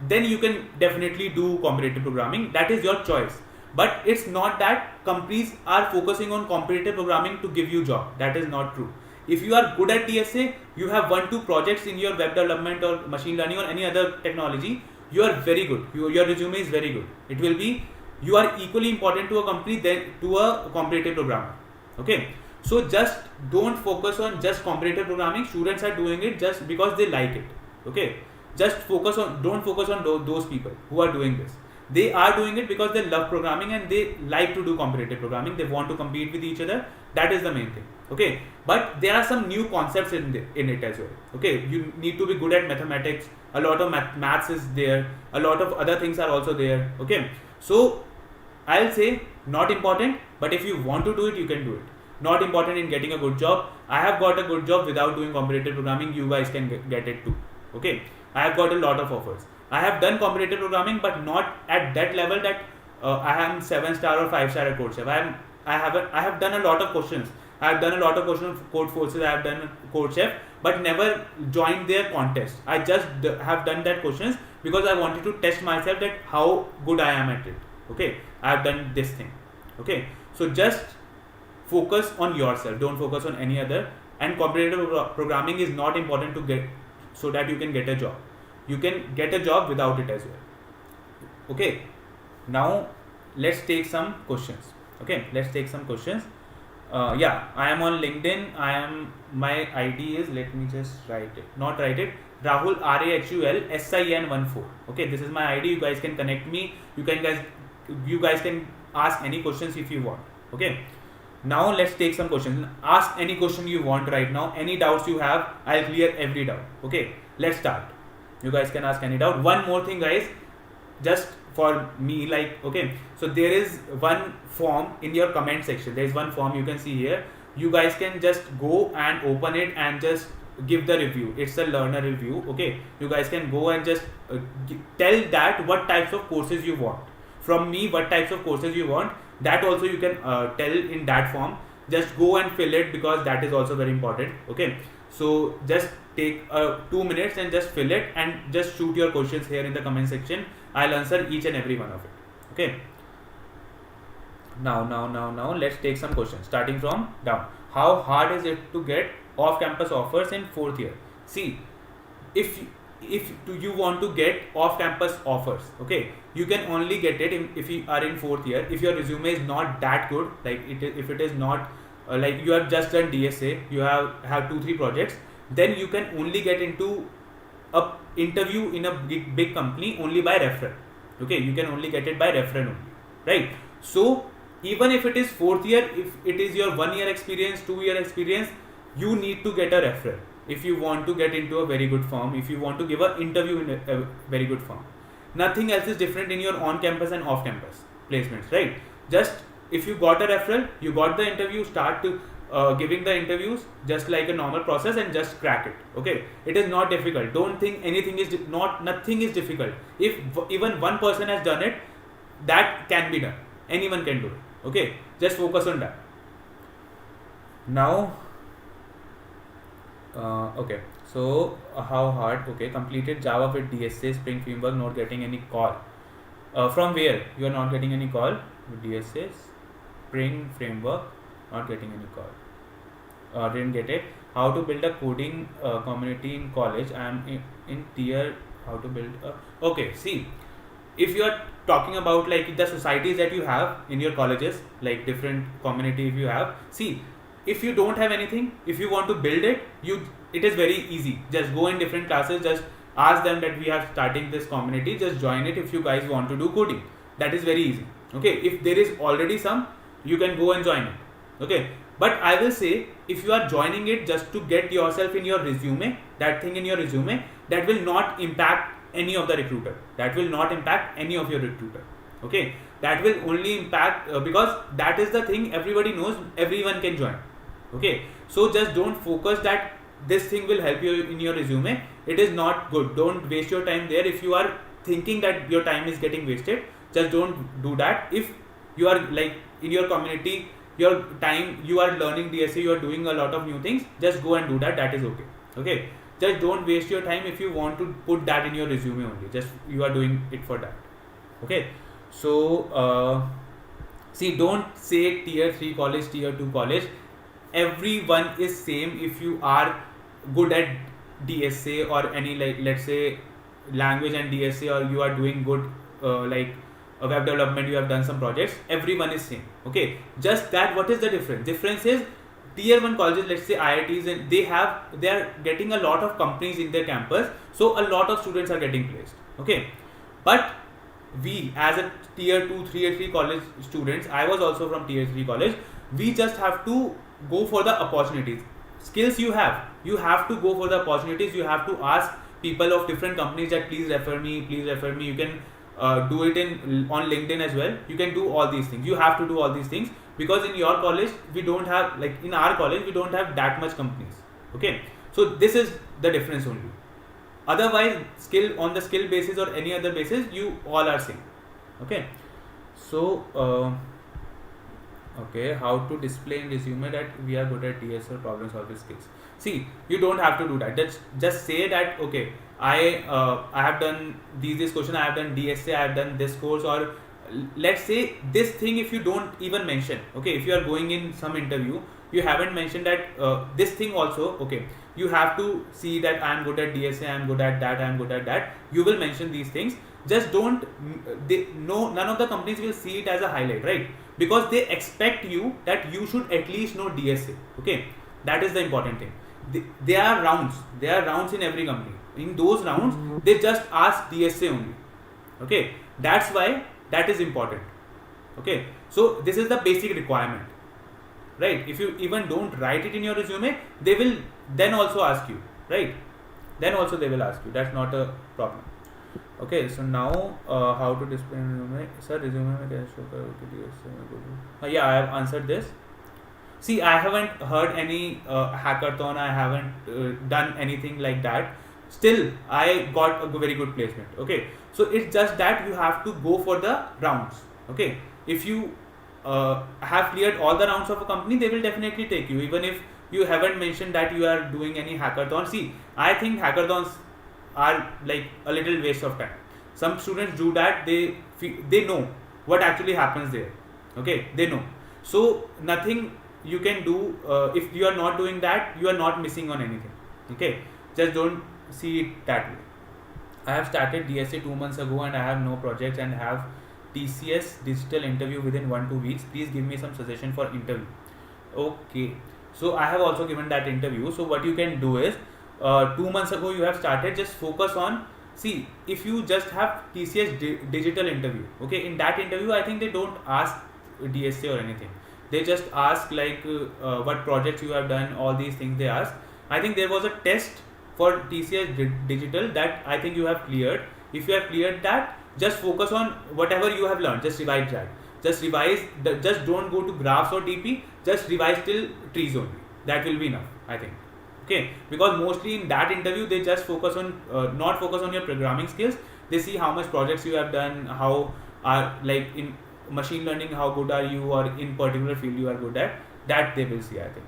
then you can definitely do competitive programming. That is your choice. But it's not that companies are focusing on competitive programming to give you job. That is not true. If you are good at DSA, you have 1-2 projects in your web development or machine learning or any other technology, you are very good. Your resume is very good. It will be, you are equally important to a company than to a competitive programmer. Okay, so just don't focus on just competitive programming. Students are doing it just because they like it. Okay, just don't focus on those people who are doing this. They are doing it because they love programming and they like to do competitive programming. They want to compete with each other. That is the main thing. Okay, but there are some new concepts in it as well. Okay, you need to be good at mathematics. A lot of maths is there. A lot of other things are also there. Okay, so I'll say not important, but if you want to do it, you can do it. Not important in getting a good job. I have got a good job without doing competitive programming. You guys can get it too. Okay, I have got a lot of offers. I have done competitive programming, but not at that level that I am 7-star or 5-star at CodeChef. I have done a lot of questions. I have done a lot of questions of Codeforces. I have done CodeChef, but never joined their contest. I just have done that questions because I wanted to test myself that how good I am at it. Okay, I have done this thing. Okay, so just focus on yourself. Don't focus on any other. And competitive programming is not important to get so that you can get a job. You can get a job without it as well. Okay, now let's take some questions. Okay, let's take some questions. Yeah, I am on LinkedIn. My ID is, let me just write it. Not write it. Rahul RAHUL SIN14. Okay, this is my ID. You guys can connect me. You guys can ask any questions if you want. Okay. Now let's take some questions. Ask any question you want right now. Any doubts you have, I'll clear every doubt. Okay, let's start. You guys can ask any doubt. One more thing, guys, just for me, okay, so there is one form in your comment section. There is one form you can see here. You guys can just go and open it and just give the review. It's a learner review. Okay, you guys can go and just tell that what types of courses you want from me, what types of courses you want. That also you can tell in that form. Just go and fill it because that is also very important. Okay, so just take 2 minutes and just fill it and just shoot your questions here in the comment section. I'll answer each and every one of it. Okay, now let's take some questions starting from down. How hard is it to get off-campus offers in 4th year? See, if you want to get off-campus offers, okay, you can only get it if you are in 4th year. If your resume is not that good, if it is not like you have just done DSA, you have 2-3 projects, then you can only get into a interview in a big company only by referral. Okay, you can only get it by referral only, right? So even if it is 4th year, if it is your 1 year experience, 2 year experience, you need to get a referral if you want to get into a very good firm, if you want to give an interview in a very good firm. Nothing else is different in your on-campus and off-campus placements, right? Just if you got a referral, you got the interview, start to giving the interviews just like a normal process and just crack it. Okay, it is not difficult. Don't think anything is nothing is difficult. If even one person has done it, that can be done. Anyone can do it. Okay, just focus on that. Now okay, so how hard? Okay, completed Java with DSA Spring Framework, not getting any call. From where you are not getting any call? With DSA Spring Framework, not getting any call. Didn't get it. How to build a coding community in college? I am in tier. How to build okay, see, if you are talking about like the societies that you have in your colleges, like different community if you have, see, if you don't have anything, if you want to build it, it is very easy. Just go in different classes, just ask them that we are starting this community, just join it if you guys want to do coding. That is very easy. Okay, if there is already some, you can go and join it. Okay, but I will say, if you are joining it just to get yourself in your resume, that thing in your resume, that will not impact any of the recruiter. That will not impact any of your recruiter. Okay, that will only impact because that is the thing everybody knows, everyone can join. Okay, so just don't focus that this thing will help you in your resume. It is not good. Don't waste your time there. If you are thinking that your time is getting wasted, just don't do that. If you are like in your community, your time, you are learning DSA, you are doing a lot of new things, just go and do that. That is okay. Okay, just don't waste your time if you want to put that in your resume only. Just you are doing it for that. Okay, so see, don't say tier 3 college, tier 2 college. everyone is same. If you are good at DSA or any, like, let's say language and DSA, or you are doing good like web development, you have done some projects, everyone is same. Okay, just that what is the difference is tier 1 colleges, let's say IITs, and they are getting a lot of companies in their campus, so a lot of students are getting placed. Okay, but we as a tier 2 tier 3 college students, I was also from tier 3 college, we just have to go for the opportunities. Skills you have to go for the opportunities. You have to ask people of different companies that please refer me. You can do it on LinkedIn as well. You can do all these things. You have to do all these things, because in your college we don't have, like in our college we don't have that much companies. Okay, so this is the difference only. Otherwise, on the skill basis or any other basis, you all are same. Okay, so okay, how to display in resume that we are good at DSL problem solving skills. See, you don't have to do that. Just say that, okay, I have done this question, I have done DSA, I have done this course, or let's say this thing. If you don't even mention, okay, if you are going in some interview, you haven't mentioned that this thing also, okay, you have to see that I am good at DSA, I am good at that, I am good at that. You will mention these things. Just don't. None of the companies will see it as a highlight, right? Because they expect you that you should at least know DSA. Okay, that is the important thing. There are rounds. There are rounds in every company. In those rounds, they just ask DSA only. Okay, that's why that is important. Okay, so this is the basic requirement, right? If you even don't write it in your resume, they will then also ask you, right? Then also they will ask you. That's not a problem. Okay, so now how to display resume? Sir, resume mein kaise show karoge DSA? Yeah, I have answered this. See, I haven't heard any hackathon. I haven't done anything like that. Still, I got a very good placement. Okay, so it's just that you have to go for the rounds. Okay, if you have cleared all the rounds of a company, they will definitely take you, even if you haven't mentioned that you are doing any hackathon. See, I think hackathons are like a little waste of time. Some students do that. They know what actually happens there. Okay, they know. So nothing you can do. If you are not doing that, you are not missing on anything. Okay, just don't see it that way. I have started DSA 2 months ago and I have no projects and have TCS digital interview within 1-2 weeks. Please give me some suggestion for interview. Okay, so I have also given that interview. So what you can do is, 2 months ago you have started, just focus on, see, if you just have TCS digital interview, okay, in that interview I think they don't ask DSA or anything. They just ask like what projects you have done, all these things they ask. I think there was a test for TCS digital that I think you have cleared. If you have cleared that, just focus on whatever you have learned, just revise that. Just revise, just don't go to graphs or TP, just revise till trees only. That will be enough, I think. Okay, because mostly in that interview they just focus on not focus on your programming skills. They see how much projects you have done, how are, like in machine learning, how good are you, or in particular field you are good at. That they will see, I think.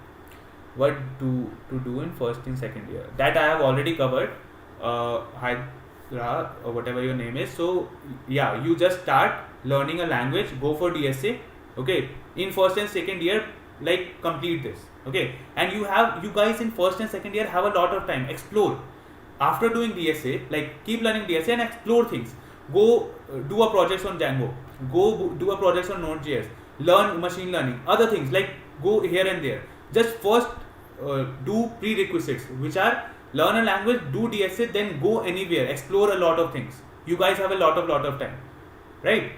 What to do in first and second year, that I have already covered. Hydra or whatever your name is. So yeah, you just start learning a language, go for DSA. Okay, in first and second year, like complete this. Okay, and you guys in first and second year have a lot of time. Explore. After doing DSA, like keep learning DSA and explore things. Go do a project on Django. Go do a project on Node.js. Learn machine learning. Other things, like go here and there. Just first do prerequisites, which are learn a language, do DSA, then go anywhere. Explore a lot of things. You guys have a lot of time, right?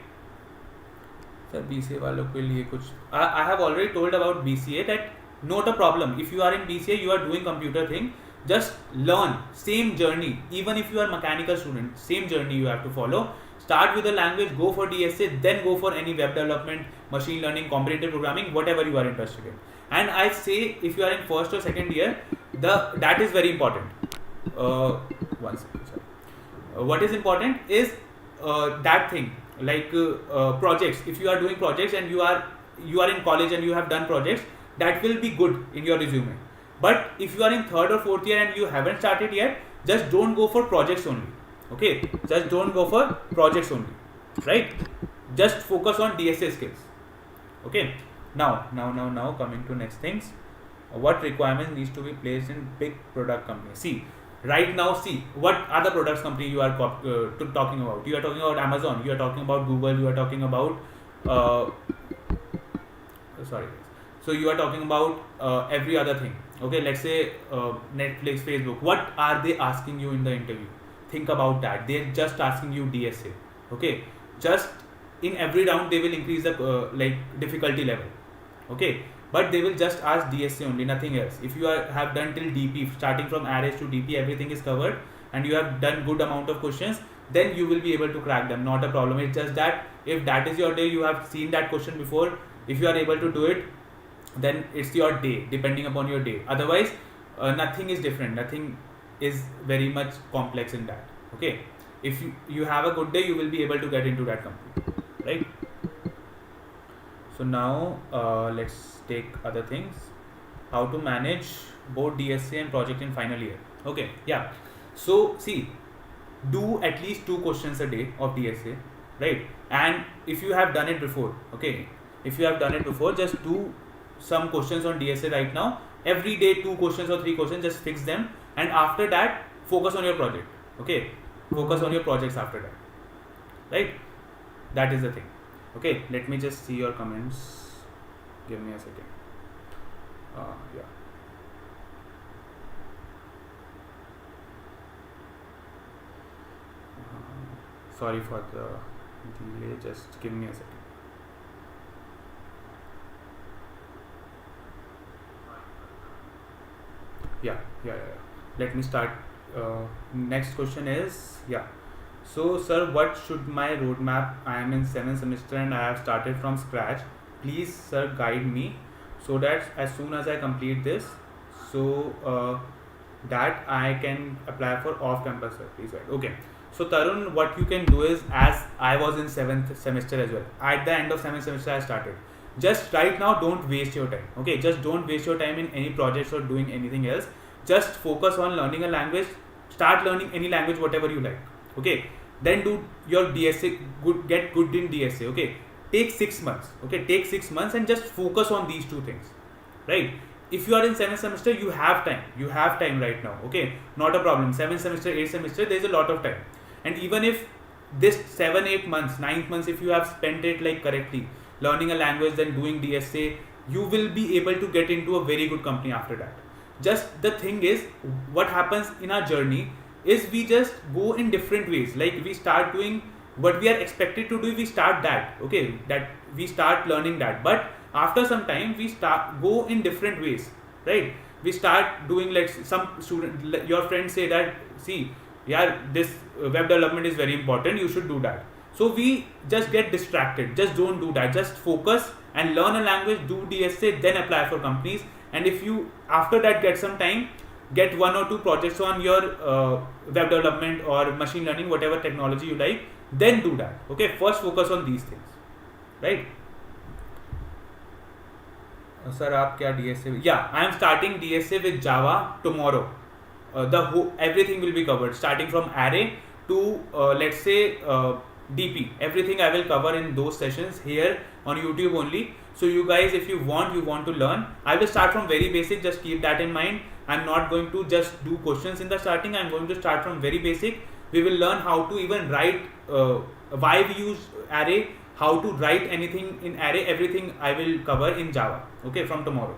Sir, BCA वालों के लिए कुछ I have already told about BCA that not a problem. If you are in BCA, you are doing computer thing, just learn. Same journey. Even if you are mechanical student, same journey you have to follow. Start with a language, go for DSA, then go for any web development, machine learning, competitive programming, whatever you are interested in. And I say, if you are in first or second year, that is very important. One second, sorry. What is important is that thing, like projects. If you are doing projects and you are in college and you have done projects, that will be good in your resume. But if you are in third or fourth year and you haven't started yet, just don't go for projects only. Okay, just don't go for projects only, right? Just focus on DSA skills. Okay, now coming to next things. What requirements needs to be placed in big product companies? See, right now, see what other products company you are talking about. You are talking about Amazon, you are talking about Google, you are talking about uh, sorry, so you are talking about every other thing. Okay, let's say Netflix, Facebook. What are they asking you in the interview? Think about that. They're just asking you DSA. Okay, just in every round they will increase the like difficulty level. Okay, but they will just ask DSA only, nothing else. If you have done till DP, starting from arrays to DP, everything is covered, and you have done good amount of questions, then you will be able to crack them. Not a problem. It's just that if that is your day, you have seen that question before. If you are able to do it, then it's your day, depending upon your day. Otherwise, nothing is different. Nothing is very much complex in that. Okay, if you have a good day, you will be able to get into that company, right? So now let's take other things. How to manage both DSA and project in final year. Okay, yeah. So see, do at least 2 questions a day of DSA, right? And if you have done it before, okay, if you have done it before, just do some questions on DSA right now. Every day, 2 questions or 3 questions, just fix them, and after that, focus on your project. Okay, focus on your projects after that, right? That is the thing. Okay, let me just see your comments. Give me a second. Yeah. Sorry for the delay. Just give me a second. Yeah. Let me start. Next question is, yeah. So, sir, what should my roadmap? I am in 7th semester and I have started from scratch. Please, sir, guide me so that as soon as I complete this, so that I can apply for off-campus. Please guide. Okay. So, Tarun, what you can do is, as I was in 7th semester as well. At the end of 7th semester, I started. Just right now, don't waste your time. Okay, just don't waste your time in any projects or doing anything else. Just focus on learning a language. Start learning any language, whatever you like. Okay, then do your DSA, get good in DSA. Okay, take 6 months. Okay, take 6 months and just focus on these 2 things, right? If you are in 7th semester, you have time right now. Okay, not a problem. 7th semester, 8th semester, there is a lot of time. And even if this 7-8 months, 9th months, if you have spent it like correctly, learning a language, then doing DSA, you will be able to get into a very good company after that. Just the thing is, what happens in our journey is we just go in different ways. Like we start doing what we are expected to do, we start that. Okay, that we start learning that. But after some time, we start go in different ways, right? We start doing like some student, your friends say that, see, yeah, this web development is very important, you should do that. So we just get distracted. Just don't do that. Just focus and learn a language, do DSA, then apply for companies. And if you after that get some time, get 1 or 2 projects on your web development or machine learning, whatever technology you like, then do that. Okay, first focus on these things, right? Sir, आप क्या DSA? Yeah, I am starting DSA with Java tomorrow. Everything will be covered, starting from array to let's say DP. Everything I will cover in those sessions here on YouTube only. So you guys, if you want to learn, I will start from very basic. Just keep that in mind. I'm not going to just do questions in the starting. I'm going to start from very basic. We will learn how to even write, why we use array, how to write anything in array. Everything I will cover in Java. Okay, from tomorrow.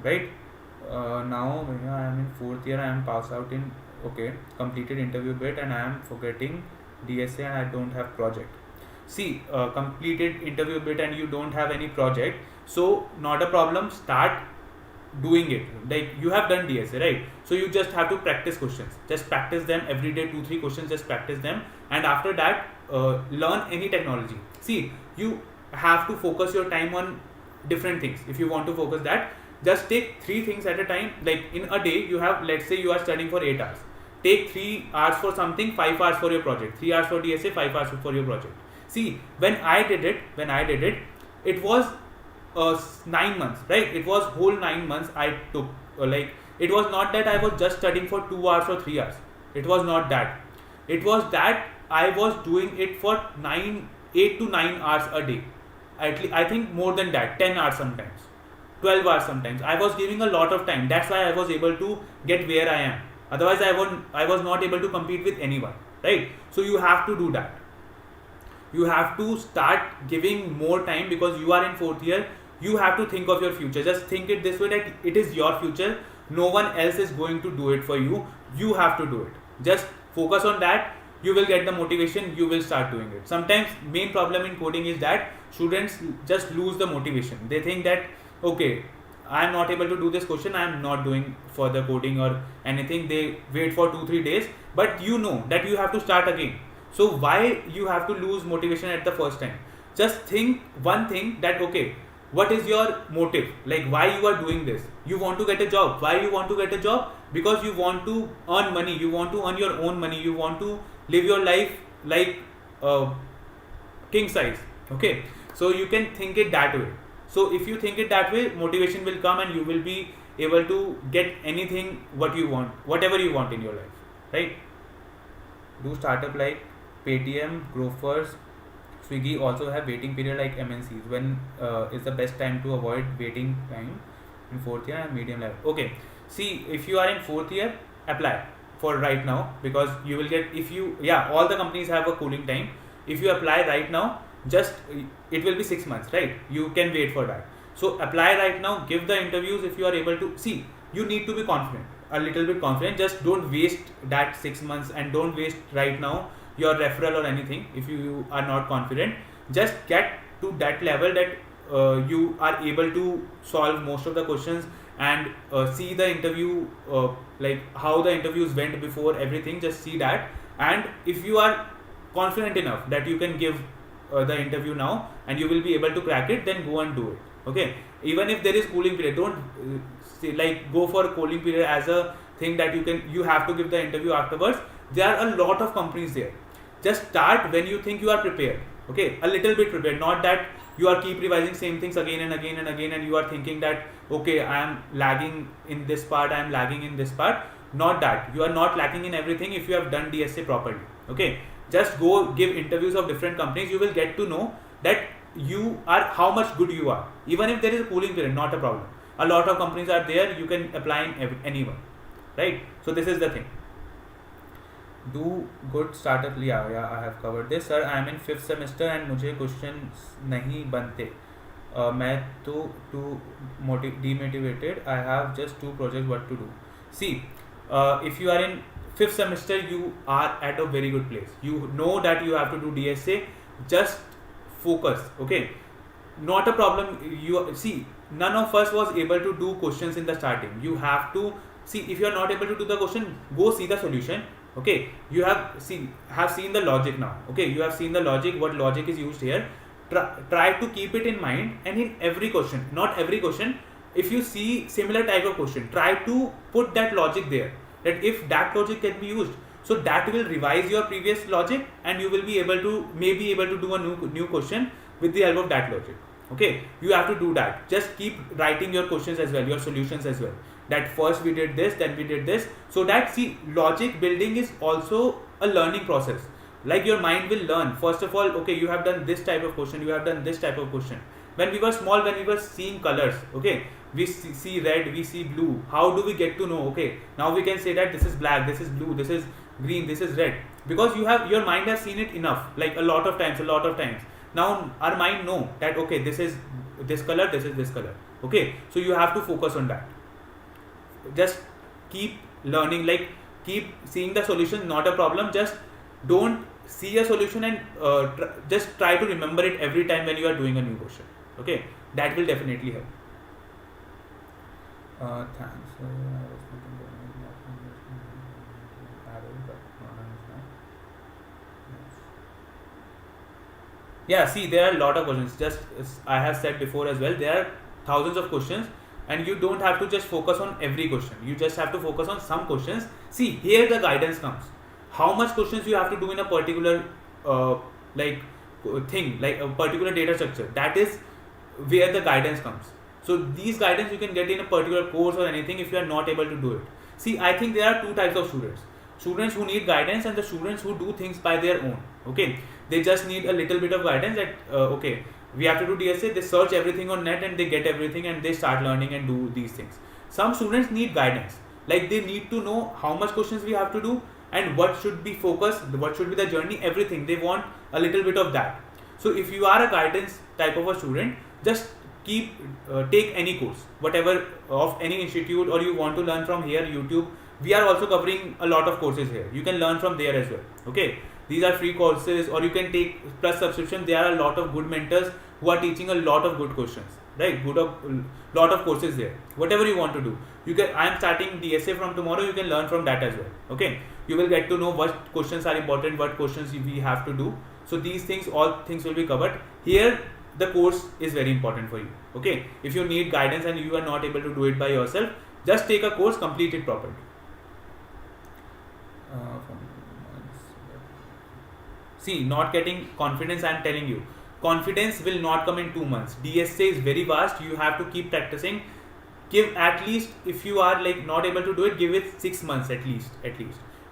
Right? Now I am in 4th year. I am passed out in, okay, completed interview bit, and I am forgetting DSA and I don't have project. See, completed interview bit and you don't have any project, so not a problem. Start doing it. Like you have done DSA, right? So you just have to practice questions. Just practice them every day, 2-3 questions. Just practice them, and after that, learn any technology. See, you have to focus your time on different things. If you want to focus that, just take 3 things at a time. Like in a day, you have, let's say you are studying for 8 hours. Take 3 hours for something, 5 hours for your project. 3 hours for DSA, 5 hours for your project. See, when I did it, it was 9 months, right? It was whole 9 months I took. Like it was not that I was just studying for 2 hours or 3 hours. It was not that. It was that I was doing it for 8 to 9 hours a day. I think more than that, 10 hours sometimes. 12 hours sometimes. I was giving a lot of time. That's why I was able to get where I am. Otherwise, I was not able to compete with anyone, right? So you have to do that. You have to start giving more time because you are in fourth year. You have to think of your future. Just think it this way, that it is your future. No one else is going to do it for you. You have to do it. Just focus on that. You will get the motivation. You will start doing it. Sometimes main problem in coding is that students just lose the motivation. They think that, okay, I am not able to do this question, I am not doing further coding or anything. They wait for 2-3 days, but you know that you have to start again. So why you have to lose motivation at the first time? Just think one thing, that okay, what is your motive? Like, why you are doing this? You want to get a job. Why you want to get a job? Because you want to earn money. You want to earn your own money. You want to live your life like king size. Okay, so you can think it that way. So if you think it that way, motivation will come and you will be able to get anything what you want, whatever you want in your life, right? Do startup like Paytm, Grofers, Swiggy also have waiting period like MNCs? When is the best time to avoid waiting time in fourth year and medium level? Okay, see, if you are in fourth year, apply for right now, because you will get, if you, yeah, all the companies have a cooling time. If you apply right now, just it will be 6 months, right? You can wait for that. So apply right now, give the interviews. If you are able to, see, you need to be confident, a little bit confident. Just don't waste that 6 months, and don't waste right now your referral or anything. If you are not confident, just get to that level that you are able to solve most of the questions, and see the interview, like how the interviews went before, everything. Just see that, and if you are confident enough that you can give the interview now and you will be able to crack it, then go and do it. Okay, even if there is cooling period, don't like go for cooling period as a thing that you have to give the interview afterwards. There are a lot of companies there. Just start when you think you are prepared. Okay, a little bit prepared, not that you are keep revising same things again and again and again, and you are thinking that okay, I am lagging in this part, I am lagging in this part. Not that. You are not lacking in everything if you have done DSA properly. Okay, just go give interviews of different companies. You will get to know that you are, how much good you are. Even if there is a cooling period, not a problem. A lot of companies are there. You can apply in anyone, right? So this is the thing. Do good startup. Yeah, I have covered this. Sir, I am in 5th semester and मुझे questions नहीं बनते. मैं तो demotivated. I have just 2 projects. What to do? See, if you are in 5th semester, you are at a very good place. You know that you have to do DSA. Just focus. Okay, not a problem. You see, none of us was able to do questions in the starting. You have to see, if you are not able to do the question, go see the solution. Okay, you have seen the logic now. Okay, you have seen the logic, what logic is used here. Try to keep it in mind, and in every question, not every question, if you see similar type of question, try to put that logic there, that if that logic can be used, so that will revise your previous logic, and you will be able to do a new question with the help of that logic. Okay, you have to do that. Just keep writing your questions as well, your solutions as well, that first we did this, then we did this. So that, see, logic building is also a learning process. Like your mind will learn. First of all, okay, you have done this type of question, you have done this type of question. When we were small, when we were seeing colors, okay, we see red, we see blue. How do we get to know? Okay, now we can say that this is black, this is blue, this is green, this is red, because your mind has seen it enough, like a lot of times. Now our mind know that okay, this is this color, this is this color. Okay, so you have to focus on that. Just keep learning, like keep seeing the solution, not a problem. Just don't see a solution and just try to remember it every time when you are doing a new question. Okay, that will definitely help. Thanks. Yeah, see, there are a lot of questions. Just as I have said before as well, there are thousands of questions, and you don't have to just focus on every question. You just have to focus on some questions. See, here the guidance comes. How much questions you have to do in a particular thing, like a particular data structure. That is where the guidance comes. So these guidance you can get in a particular course or anything if you are not able to do it. See, I think there are 2 types of students. Students who need guidance and the students who do things by their own. Okay, they just need a little bit of guidance that okay, we have to do DSA, they search everything on net and they get everything and they start learning and do these things. Some students need guidance, like they need to know how much questions we have to do and what should be focused, what should be the journey, everything. They want a little bit of that. So if you are a guidance type of a student, just take any course, whatever of any institute, or you want to learn from here, YouTube. We are also covering a lot of courses here. You can learn from there as well. Okay, these are free courses, or you can take plus subscription. There are a lot of good mentors who are teaching a lot of good questions, right? Lot of courses there. Whatever you want to do, you can. I am starting DSA from tomorrow. You can learn from that as well. Okay, you will get to know what questions are important, what questions we have to do. So these things, all things will be covered here. The course is very important for you. Okay, if you need guidance and you are not able to do it by yourself, just take a course, complete it properly. See, not getting confidence, I am telling you, confidence will not come in 2 months. DSA is very vast. You have to keep practicing. Give at least, if you are like not able to do it, give it 6 months at least.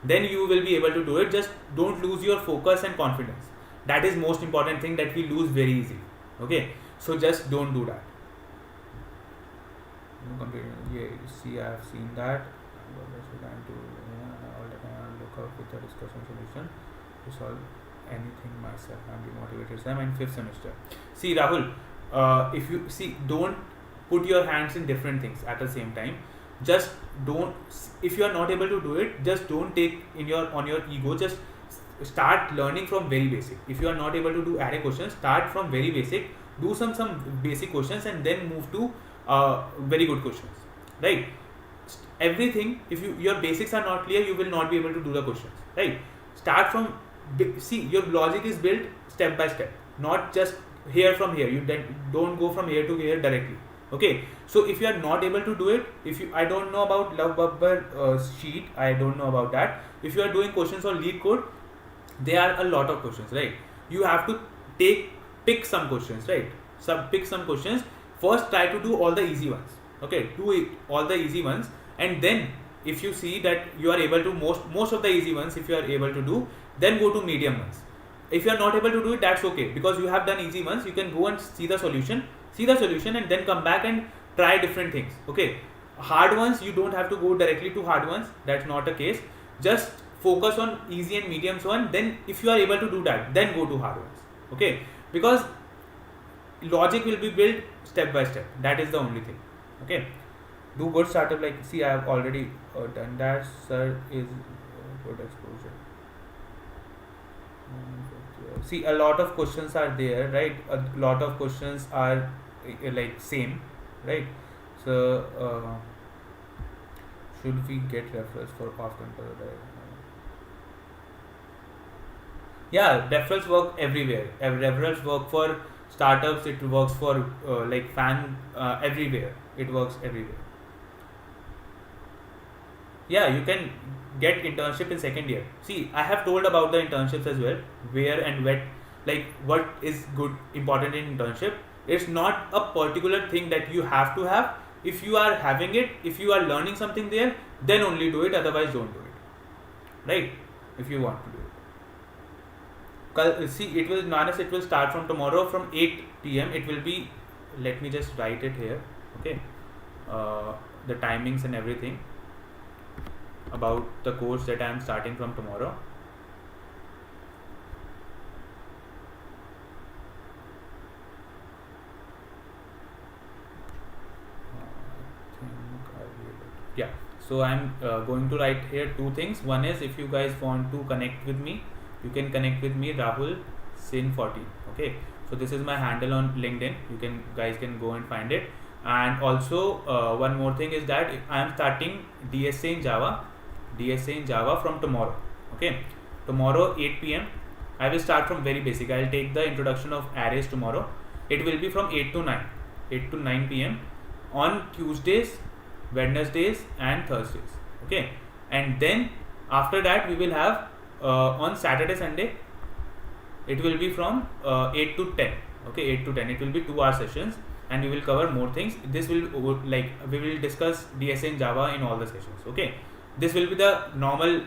Then you will be able to do it. Just don't lose your focus and confidence. That is most important thing that we lose very easily. Okay, so just don't do that. Yeah, see, I have seen that. Look up with the discussion solution to solve anything myself. I'm demotivated. I'm in 5th semester. See, Rahul, if you see, don't put your hands in different things at the same time. Just don't. If you are not able to do it, just don't take on your ego. Just start learning from very basic. If you are not able to do array questions, start from very basic. Do some basic questions and then move to very good questions. Right? Everything. If your basics are not clear, you will not be able to do the questions. Right? Start from. See, your logic is built step by step, not just here from here. You don't go from here to here directly. Okay, so if you are not able to do it, I don't know about Lovebubble sheet, I don't know about that. If you are doing questions on LeetCode, there are a lot of questions, right? You have to pick some questions, right? Pick some questions. First, try to do all the easy ones. Okay, do it all the easy ones, and then if you see that you are able to most of the easy ones, if you are able to do, then go to medium ones. If you are not able to do it, that's okay, because you have done easy ones. You can go and see the solution and then come back and try different things. Okay, hard ones, you don't have to go directly to hard ones. That's not the case. Just focus on easy and mediums one. Then if you are able to do that, then go to hard ones. Okay, because logic will be built step by step. That is the only thing. Okay, do good startup. Like, see, I have already done that. Sir, is good exposure. See, a lot of questions are there, right? A lot of questions are like same, right? So should we get referrals for off control? Yeah, referrals work everywhere. Referrals work for startups. It works for like fan everywhere. It works everywhere. Yeah, you can get internship in second year. See, I have told about the internships as well, where and what is good important in internship. It's not a particular thing that you have to have. If you are having it, if you are learning something there, then only do it, otherwise don't do it. Right? If you want to do it. See, it will start from tomorrow from 8 p.m. It will be, let me just write it here. Okay, the timings and everything about the course that I am starting from tomorrow. Yeah, so I'm going to write here 2 things. One is, if you guys want to connect with me, you can connect with me, Rahul Sin40. Okay, so this is my handle on LinkedIn. Guys can go and find it. And also one more thing is that I am starting DSA in Java from tomorrow. Okay, tomorrow 8 p.m. I will start from very basic. I will take the introduction of arrays tomorrow. It will be from 8 to 9 p.m. on Tuesdays, Wednesdays and Thursdays. Okay, and then after that we will have on Saturday, Sunday, it will be from 8 to 10. Okay, 8 to 10. It will be 2-hour sessions, and we will cover more things. This will we will discuss DSA in Java in all the sessions. Okay, this will be the normal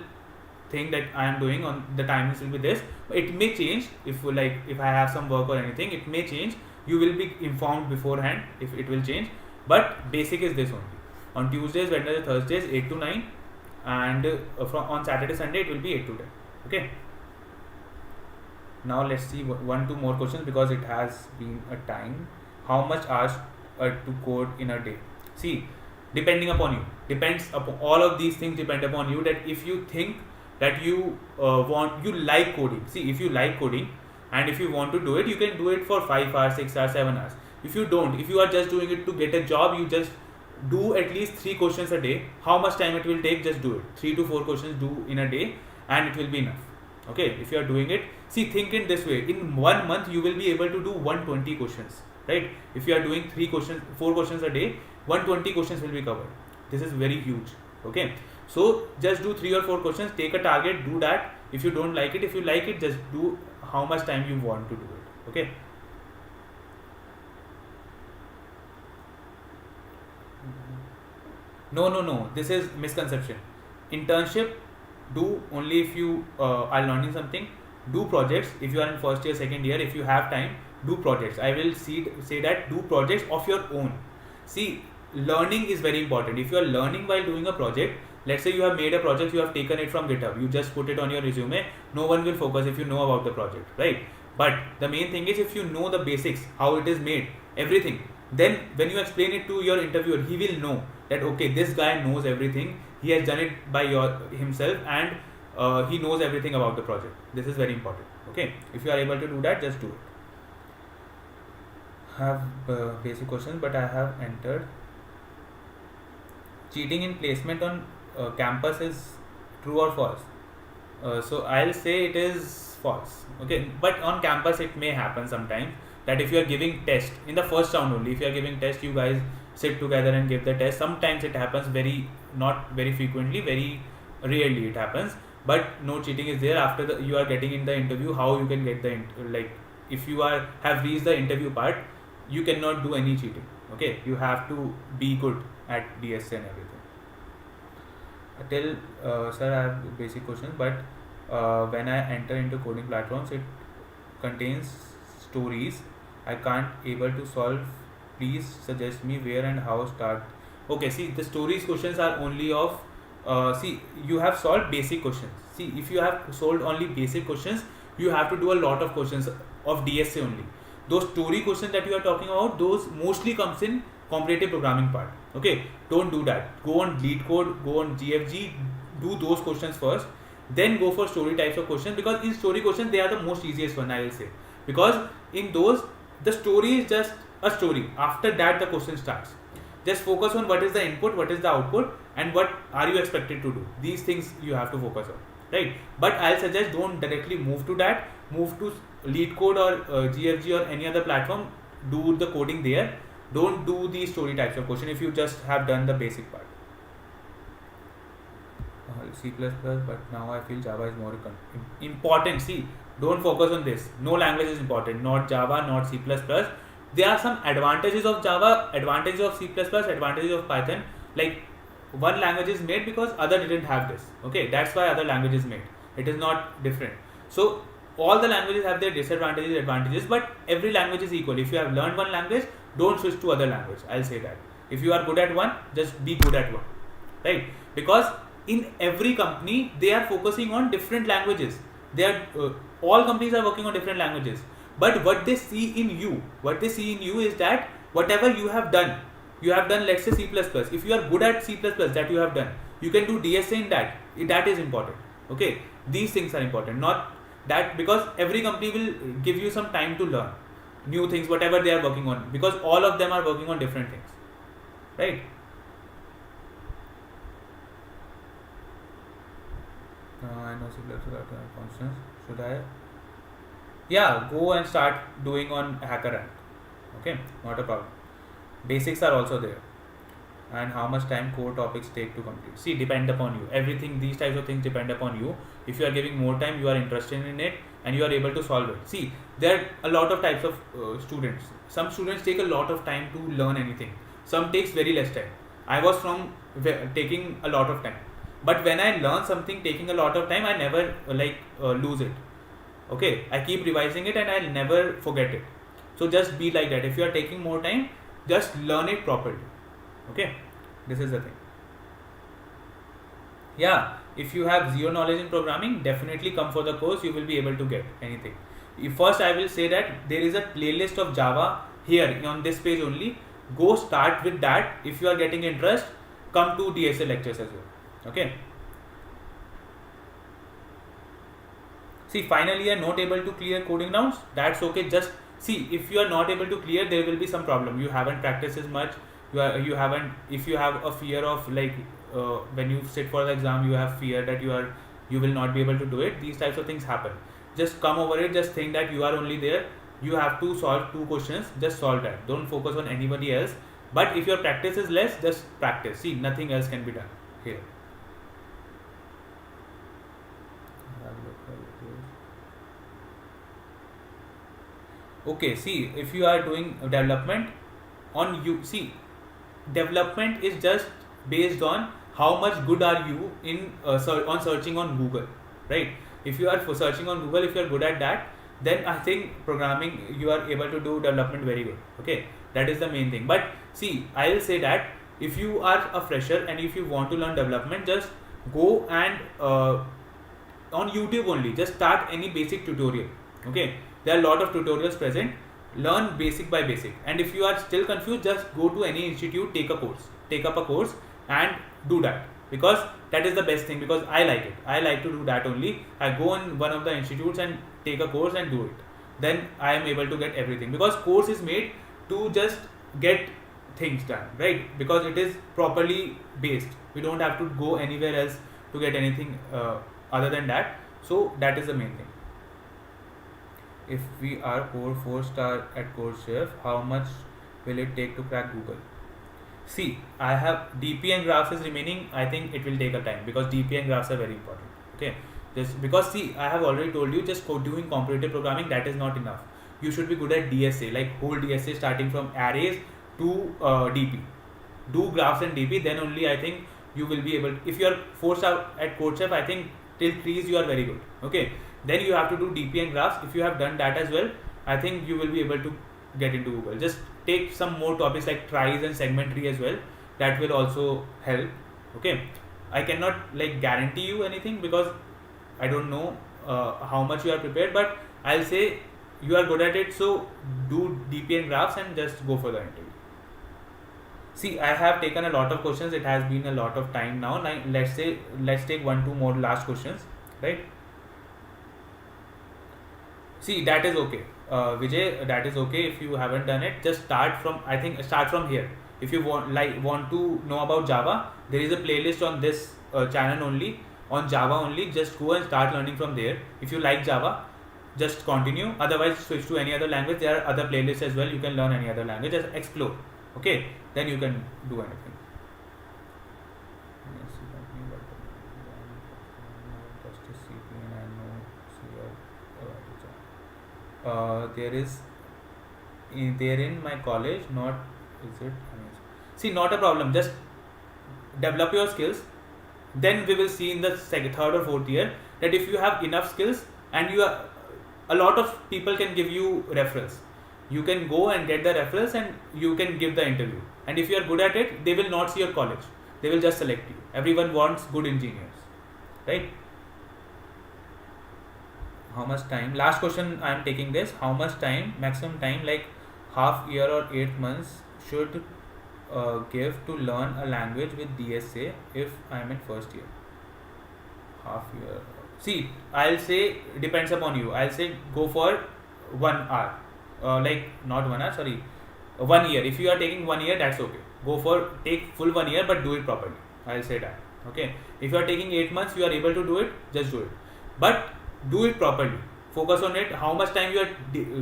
thing that I am doing. On the timings will be this. It may change if I have some work or anything. It may change, You will be informed beforehand if it will change, but basic is this only. On Tuesdays, Wednesdays, Thursdays 8 to 9, and on Saturday, Sunday it will be 8 to 10. Okay. Now let's see two more questions because it has been a time. How much hours to code in a day? See, depending upon you, depends upon all of these things depend upon you. That if you think that you like coding. See, if you like coding and if you want to do it, you can do it for 5 hours, 6 hours, 7 hours. If you don't, if you are just doing it to get a job, you just do at least 3 questions a day. How much time it will take? Just do it. 3 to 4 questions do in a day, and it will be enough. Okay, if you are doing it, see, think in this way. In 1 month, you will be able to do 120 questions, right? If you are doing 4 questions a day, 120 questions will be covered. This is very huge. Okay, so just do 3 or 4 questions. Take a target, do that. If you don't like it, if you like it, just do how much time you want to do it. Okay. No. This is misconception. Internship do only if you are learning something. Do projects if you are in first year, second year. If you have time, do projects. I will say that do projects of your own. See, learning is very important. If you are learning while doing a project, let's say you have made a project, you have taken it from GitHub, you just put it on your resume, no one will focus if you know about the project, right? But the main thing is if you know the basics, how it is made, everything, then when you explain it to your interviewer, he will know that okay, this guy knows everything, he has done it by himself, and he knows everything about the project. This is very important. Okay, if you are able to do that, just do it. Have basic questions, but I have entered. Cheating in placement on campus is true or false? So I'll say it is false. Okay, but on campus it may happen sometimes that if you are giving test in the first round only, if you are giving test, you guys sit together and give the test. Sometimes it happens, not very frequently, very rarely it happens. But no cheating is there. After you are getting in the interview, how you can get if you have reached the interview part, you cannot do any cheating. Okay, you have to be good at DSA and everything. Sir, I have basic questions, but when I enter into coding platforms, it contains stories I can't able to solve. Please suggest me where and how start. Okay, see, the stories questions are only of see, you have solved basic questions. See, if you have solved only basic questions, you have to do a lot of questions of DSA only. Those story questions that you are talking about, those mostly comes in competitive programming part. Okay, don't do that. Go on LeetCode, go on GFG, do those questions first, then go for story types of questions, because in story questions they are the most easiest one, I will say, because in those the story is just a story. After that the question starts. Just focus on what is the input, what is the output, and what are you expected to do. These things you have to focus on, right? But I'll suggest don't directly move to that. Move to LeetCode or GFG or any other platform. Do the coding there. Don't do the story types of question if you just have done the basic part. C++, but now I feel Java is more important. See, don't focus on this. No language is important. Not Java, not C++. There are some advantages of Java, advantages of C++, advantages of Python. Like one language is made because other didn't have this. Okay, that's why other language is made. It is not different. So all the languages have their disadvantages, advantages, but every language is equal. If you have learned one language, don't switch to other language. I'll say that. If you are good at one, just be good at one, right? Because in every company, they are focusing on different languages. They are all companies are working on different languages. But what they see in you is that whatever you have done, let's say C++. If you are good at C++ that you have done, you can do DSA in that. That is important. Okay, these things are important. Not that, because every company will give you some time to learn new things, whatever they are working on, because all of them are working on different things, right? I know C++ functions. Should I? Yeah, go and start doing on HackerRank. Okay, not a problem. Basics are also there. And how much time core topics take to complete? See, depend upon you. Everything, these types of things depend upon you. If you are giving more time, you are interested in it, and you are able to solve it. See, there are a lot of types of students. Some students take a lot of time to learn anything. Some takes very less time. I was from taking a lot of time. But when I learn something taking a lot of time, I never lose it. Okay, I keep revising it and I'll never forget it. So just be like that. If you are taking more time, just learn it properly. Okay, this is the thing. Yeah, if you have zero knowledge in programming, definitely come for the course. You will be able to get anything. First, I will say that there is a playlist of Java here on this page only. Go start with that. If you are getting interest, come to DSA lectures as well. Okay. See, finally you are not able to clear coding rounds. That's okay. Just see, if you are not able to clear, there will be some problem. You haven't practiced as much. You haven't. If you have a fear of like when you sit for the exam, you have fear that you will not be able to do it. These types of things happen. Just come over it. Just think that you are only there. You have to solve 2 questions. Just solve that. Don't focus on anybody else. But if your practice is less, just practice. See, nothing else can be done here. Okay, see, if you are doing development on you, see, development is just based on how much good are you in on searching on Google, right? If you are searching on Google, if you are good at that, then I think programming you are able to do development very good. Okay, that is the main thing. But see, I will say that if you are a fresher and if you want to learn development, just go and on YouTube only, just start any basic tutorial. Okay, there are a lot of tutorials present. Learn basic by basic, and if you are still confused, just go to any institute, take up a course and do that, because that is the best thing, because I like it. I like to do that only. I go in one of the institutes and take a course and do it. Then I am able to get everything, because course is made to just get things done, right? Because it is properly based. We don't have to go anywhere else to get anything other than that. So that is the main thing. If we are 4-star at CourseChef, how much will it take to crack Google? See, I have DP and graphs is remaining. I think it will take a time, because DP and graphs are very important. Okay, just because see, I have already told you, just doing competitive programming, that is not enough. You should be good at DSA, like whole DSA starting from arrays to DP. Do graphs and DP, then only I think you will be able. If you are 4-star at CourseChef, I think till 3s you are very good. Okay, then you have to do DP and graphs. If you have done that as well, I think you will be able to get into Google. Just take some more topics like tries and segment tree as well. That will also help. Okay, I cannot like guarantee you anything, because I don't know how much you are prepared, but I'll say you are good at it, so do DP and graphs and just go for the interview. See, I have taken a lot of questions. It has been a lot of time now. Let's take 1-2 more last questions, right? See, that is okay. Vijay, that is okay. If you haven't done it, just start from here. If you want to know about Java, there is a playlist on this channel only, on Java only. Just go and start learning from there. If you like Java, just continue. Otherwise, switch to any other language. There are other playlists as well. You can learn any other language. Just explore. Okay, then you can do anything. There in my college, not is it? See, not a problem. Just develop your skills. Then we will see in the third or fourth year that if you have enough skills and you are, a lot of people can give you referrals. You can go and get the referrals and you can give the interview. And if you are good at it, they will not see your college. They will just select you. Everyone wants good engineers, right? How much time? Last question I am taking this. How much time, maximum time, like half year or 8 months should give to learn a language with DSA if I am in first year? Half year. See, I'll say depends upon you. I'll say go for 1 hour. Like not 1 hour, sorry, 1 year. If you are taking 1 year, that's okay. Take full 1 year, but do it properly. I'll say that. Okay. If you are taking 8 months, you are able to do it, just do it. But do it properly. Focus on it. How much time you are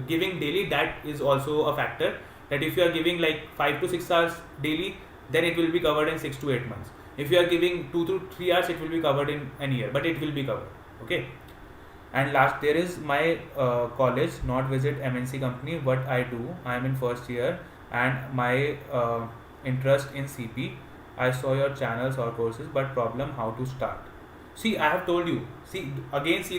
giving daily, that is also a factor. That if you are giving like 5 to 6 hours daily, then it will be covered in 6 to 8 months. If you are giving 2 to 3 hours, it will be covered in a year, but it will be covered. Okay. And last, there is my college, not visit MNC company. What I do, I am in first year and my interest in CP. I saw your channels or courses, but problem how to start. See, I have told you. See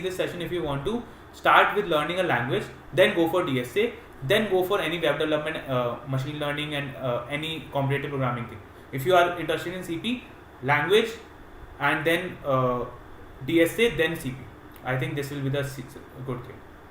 this session if you want to start with learning a language, then go for DSA. then go for any web development, machine learning, and any competitive programming thing. If you are interested in CP, language, and then DSA, then CP. I think this will be the good thing.